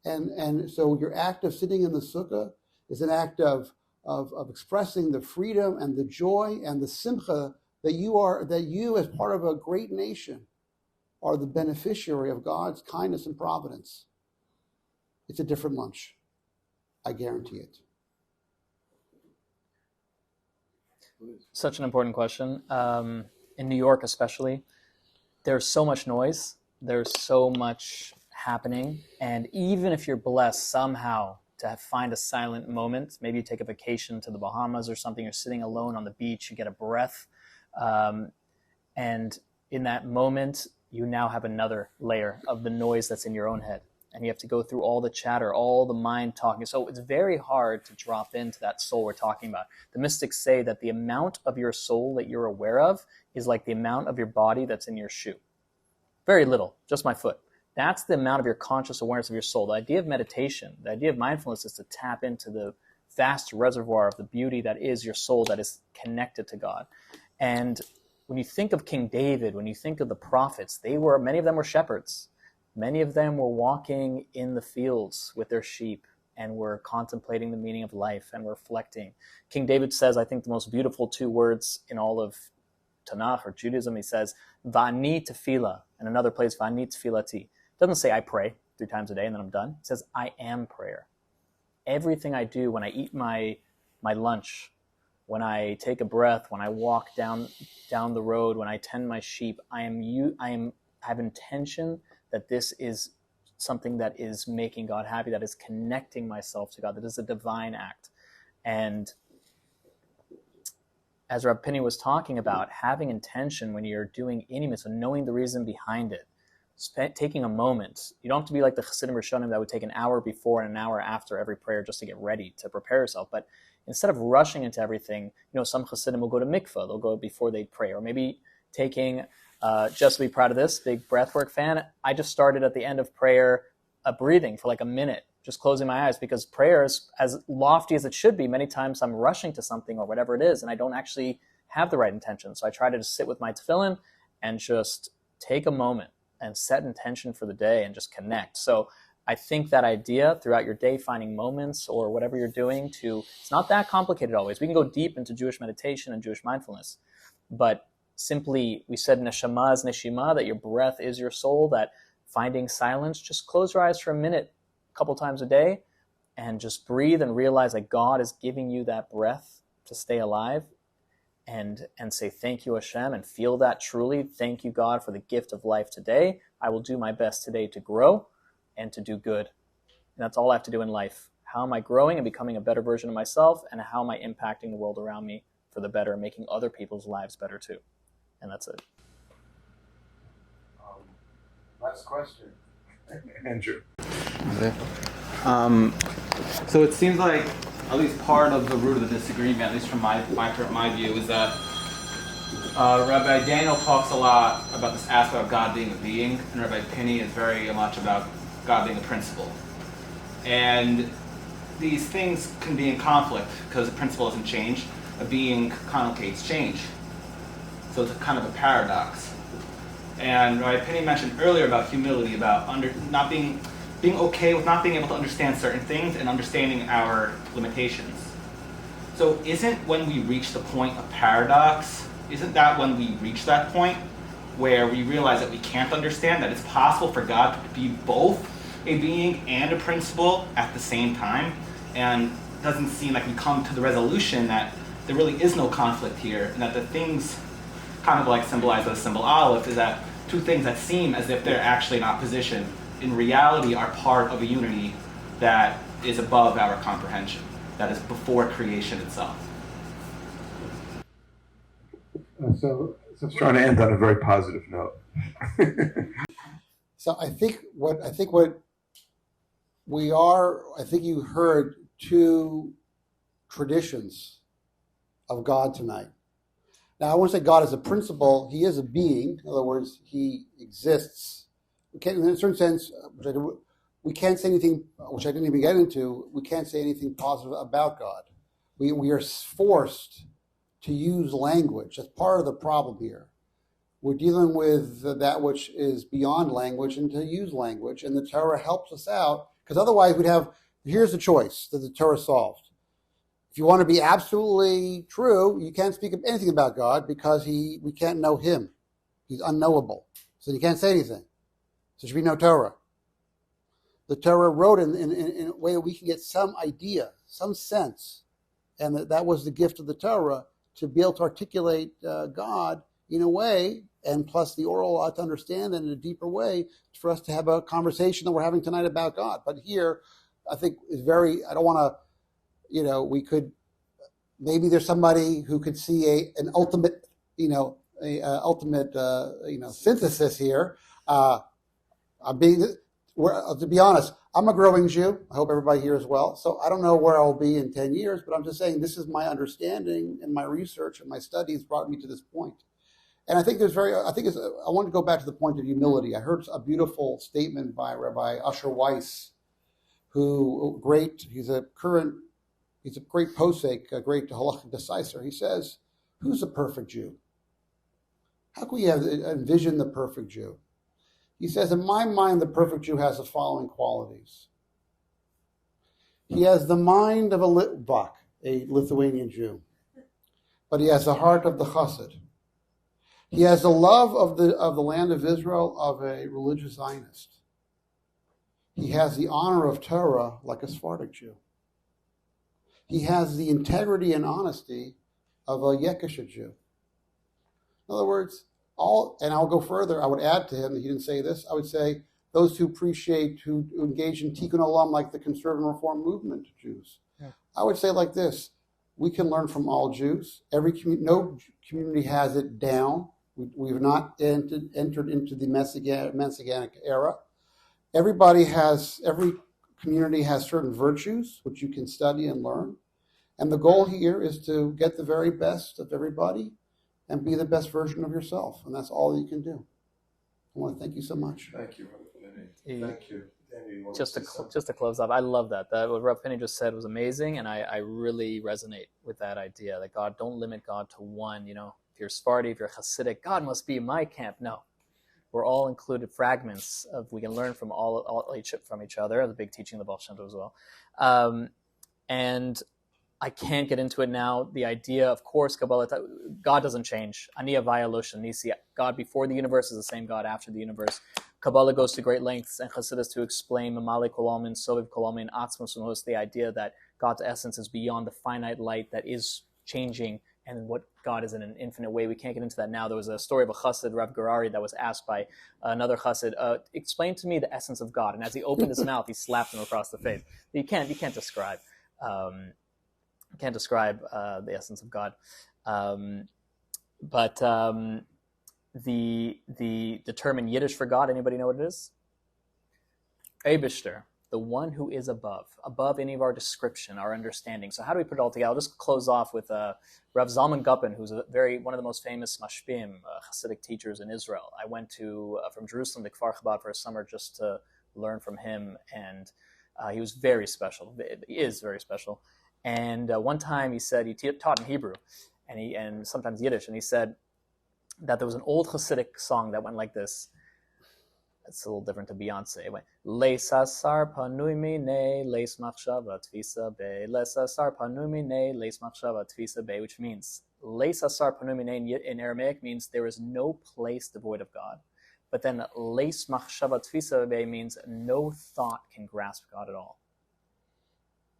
And so your act of sitting in the sukkah is an act of expressing the freedom and the joy and the simcha that you as part of a great nation are the beneficiary of God's kindness and providence. It's a different lunch. I guarantee it. Such an important question. In New York especially, there's so much noise. There's so much happening. And even if you're blessed somehow to find a silent moment, maybe you take a vacation to the Bahamas or something, you're sitting alone on the beach, you get a breath. And in that moment, you now have another layer of the noise that's in your own head. And you have to go through all the chatter, all the mind talking. So it's very hard to drop into that soul we're talking about. The mystics say that the amount of your soul that you're aware of is like the amount of your body that's in your shoe. Very little, just my foot. That's the amount of your conscious awareness of your soul. The idea of meditation, the idea of mindfulness is to tap into the vast reservoir of the beauty that is your soul that is connected to God. And when you think of King David, when you think of the prophets, many of them were shepherds. Many of them were walking in the fields with their sheep and were contemplating the meaning of life and reflecting. King David says, I think, the most beautiful two words in all of Tanakh or Judaism. He says, Va'ani tefillah, and another place, Va'ani tefillati. It doesn't say I pray 3 times a day and then I'm done. It says I am prayer. Everything I do, when I eat my lunch, when I take a breath, when I walk down the road, when I tend my sheep, I have intention that this is something that is making God happy, that is connecting myself to God, that is a divine act. And as Rabbi Pinny was talking about, having intention when you're doing any mitzvah, knowing the reason behind it, taking a moment. You don't have to be like the Chassidim Rishonim that would take an hour before and an hour after every prayer just to get ready, to prepare yourself. But instead of rushing into everything, some Chassidim will go to mikvah, they'll go before they pray, or maybe taking, just to be proud of this, big breathwork fan, I just started at the end of prayer breathing for like a minute, just closing my eyes, because prayer is as lofty as it should be. Many times I'm rushing to something or whatever it is, and I don't actually have the right intention. So I try to just sit with my tefillin and just take a moment and set intention for the day and just connect. So I think that idea throughout your day, finding moments or whatever you're doing it's not that complicated always. We can go deep into Jewish meditation and Jewish mindfulness, but simply, we said neshama is neshima, that your breath is your soul, that finding silence, just close your eyes for a minute, a couple times a day, and just breathe and realize that God is giving you that breath to stay alive, and say, thank you, Hashem, and feel that truly. Thank you, God, for the gift of life today. I will do my best today to grow and to do good. And that's all I have to do in life. How am I growing and becoming a better version of myself? And how am I impacting the world around me for the better, making other people's lives better too? And that's it. Last question. Andrew. So it seems like at least part of the root of the disagreement, at least from my view, is that Rabbi Daniel talks a lot about this aspect of God being a being, and Rabbi Pinny is very much about God being a principle. And these things can be in conflict because a principle doesn't change. A being connotates change. So it's a kind of a paradox. And Rabbi Pinny mentioned earlier about humility, about being okay with not being able to understand certain things and understanding our limitations. So isn't when we reach the point of paradox, isn't that when we reach that point where we realize that we can't understand, that it's possible for God to be both a being and a principle at the same time? And it doesn't seem like we come to the resolution that there really is no conflict here, and that the things kind of like symbolized by the symbol Aleph is that two things that seem as if they're actually in opposition in reality are part of a unity that is above our comprehension, that is before creation itself. So I was trying to end on a very positive note. So I think you heard two traditions of God tonight. Now, I want to say God is a principle. He is a being. In other words, he exists. In a certain sense, we can't say anything, which I didn't even get into, we can't say anything positive about God. We are forced to use language. That's part of the problem here. We're dealing with that which is beyond language and to use language, and the Torah helps us out, because otherwise here's the choice that the Torah solved. If you want to be absolutely true, you can't speak of anything about God because we can't know him. He's unknowable. So you can't say anything. So there should be no Torah. The Torah wrote in a way that we can get some idea, some sense. And that was the gift of the Torah, to be able to articulate God in a way, and plus the oral to understand in a deeper way, for us to have a conversation that we're having tonight about God. But here, I think is I don't want to, we could, maybe there's somebody who could see an ultimate, synthesis here. To be honest, I'm a growing Jew. I hope everybody here is well. So I don't know where I'll be in 10 years, but I'm just saying this is my understanding, and my research and my studies brought me to this point. And I think I want to go back to the point of humility. I heard a beautiful statement by Rabbi Usher Weiss, he's a current He's a great posek, a great halachic decisor. He says, who's a perfect Jew? How can we envision the perfect Jew? He says, in my mind, the perfect Jew has the following qualities. He has the mind of a Litvak, a Lithuanian Jew, but he has the heart of the Chassid. He has the love of the land of Israel of a religious Zionist. He has the honor of Torah like a Sephardic Jew. He has the integrity and honesty of a Yekisha Jew. In other words, and I'll go further, I would add to him that he didn't say this, I would say those who engage in Tikkun Olam like the conservative reform movement Jews. Yeah. I would say like this, we can learn from all Jews. No community has it down. We've not entered into the Messianic era. Every community has certain virtues which you can study and learn. And the goal here is to get the very best of everybody and be the best version of yourself. And that's all you can do. I want to thank you so much. Thank you, Rabbi Pinny. Thank you. Just to close off, I love that. What Rabbi Pinny just said was amazing, and I really resonate with that idea that God, don't limit God to one. If you're Sephardi, if you're Hasidic, God must be in my camp. No. We're all included fragments of, we can learn from from each other, the big teaching of the Baal Shem Tov as well. And I can't get into it now. The idea, of course, Kabbalah, God doesn't change. Ani Havaya Lo Shanisi. God before the universe is the same God after the universe. Kabbalah goes to great lengths and Chassidus to explain Mamale Kolamin, Soviv Kolamin, Atzmos Unos, the idea that God's essence is beyond the finite light that is changing, and what God is in an infinite way. We can't get into that now. There was a story of a chassid, Rav Gerari, that was asked by another chassid, explain to me the essence of God. And as he opened his mouth, he slapped him across the face. You can't describe the essence of God. But the term in Yiddish for God, anybody know what it is? Eibishter, the one who is above any of our description, our understanding. So how do we put it all together? I'll just close off with Rav Zalman Gupin, who's one of the most famous mashpim, Hasidic teachers in Israel. I went from Jerusalem to Kfar Chabad for a summer just to learn from him, and he was very special. He is very special. And one time he said, he taught in Hebrew and sometimes Yiddish, and he said that there was an old Hasidic song that went like this. It's a little different to Beyonce. It went, Leis hasar panui mine, leis machshava tvisa be. Leis hasar panui mine, leis machshava tvisa be, which means, Leis hasar panui mine in Aramaic means there is no place devoid of God. But then leis machshava tvisa be means no thought can grasp God at all.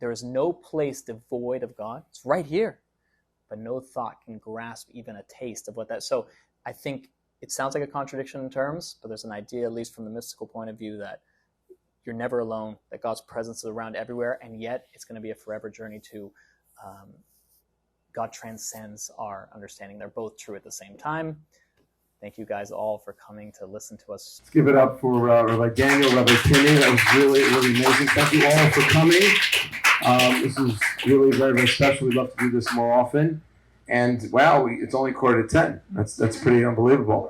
There is no place devoid of God. It's right here. But no thought can grasp even a taste of what that... So I think it sounds like a contradiction in terms, but there's an idea, at least from the mystical point of view, that you're never alone, that God's presence is around everywhere, and yet it's going to be a forever journey to God transcends our understanding. They're both true at the same time. Thank you guys all for coming to listen to us. Let's give it up for Rabbi Daniel, Rabbi Pinny. That was really, really amazing. Thank you all for coming. This is really very, very special. We'd love to do this more often. And wow, it's only 9:45. That's pretty unbelievable.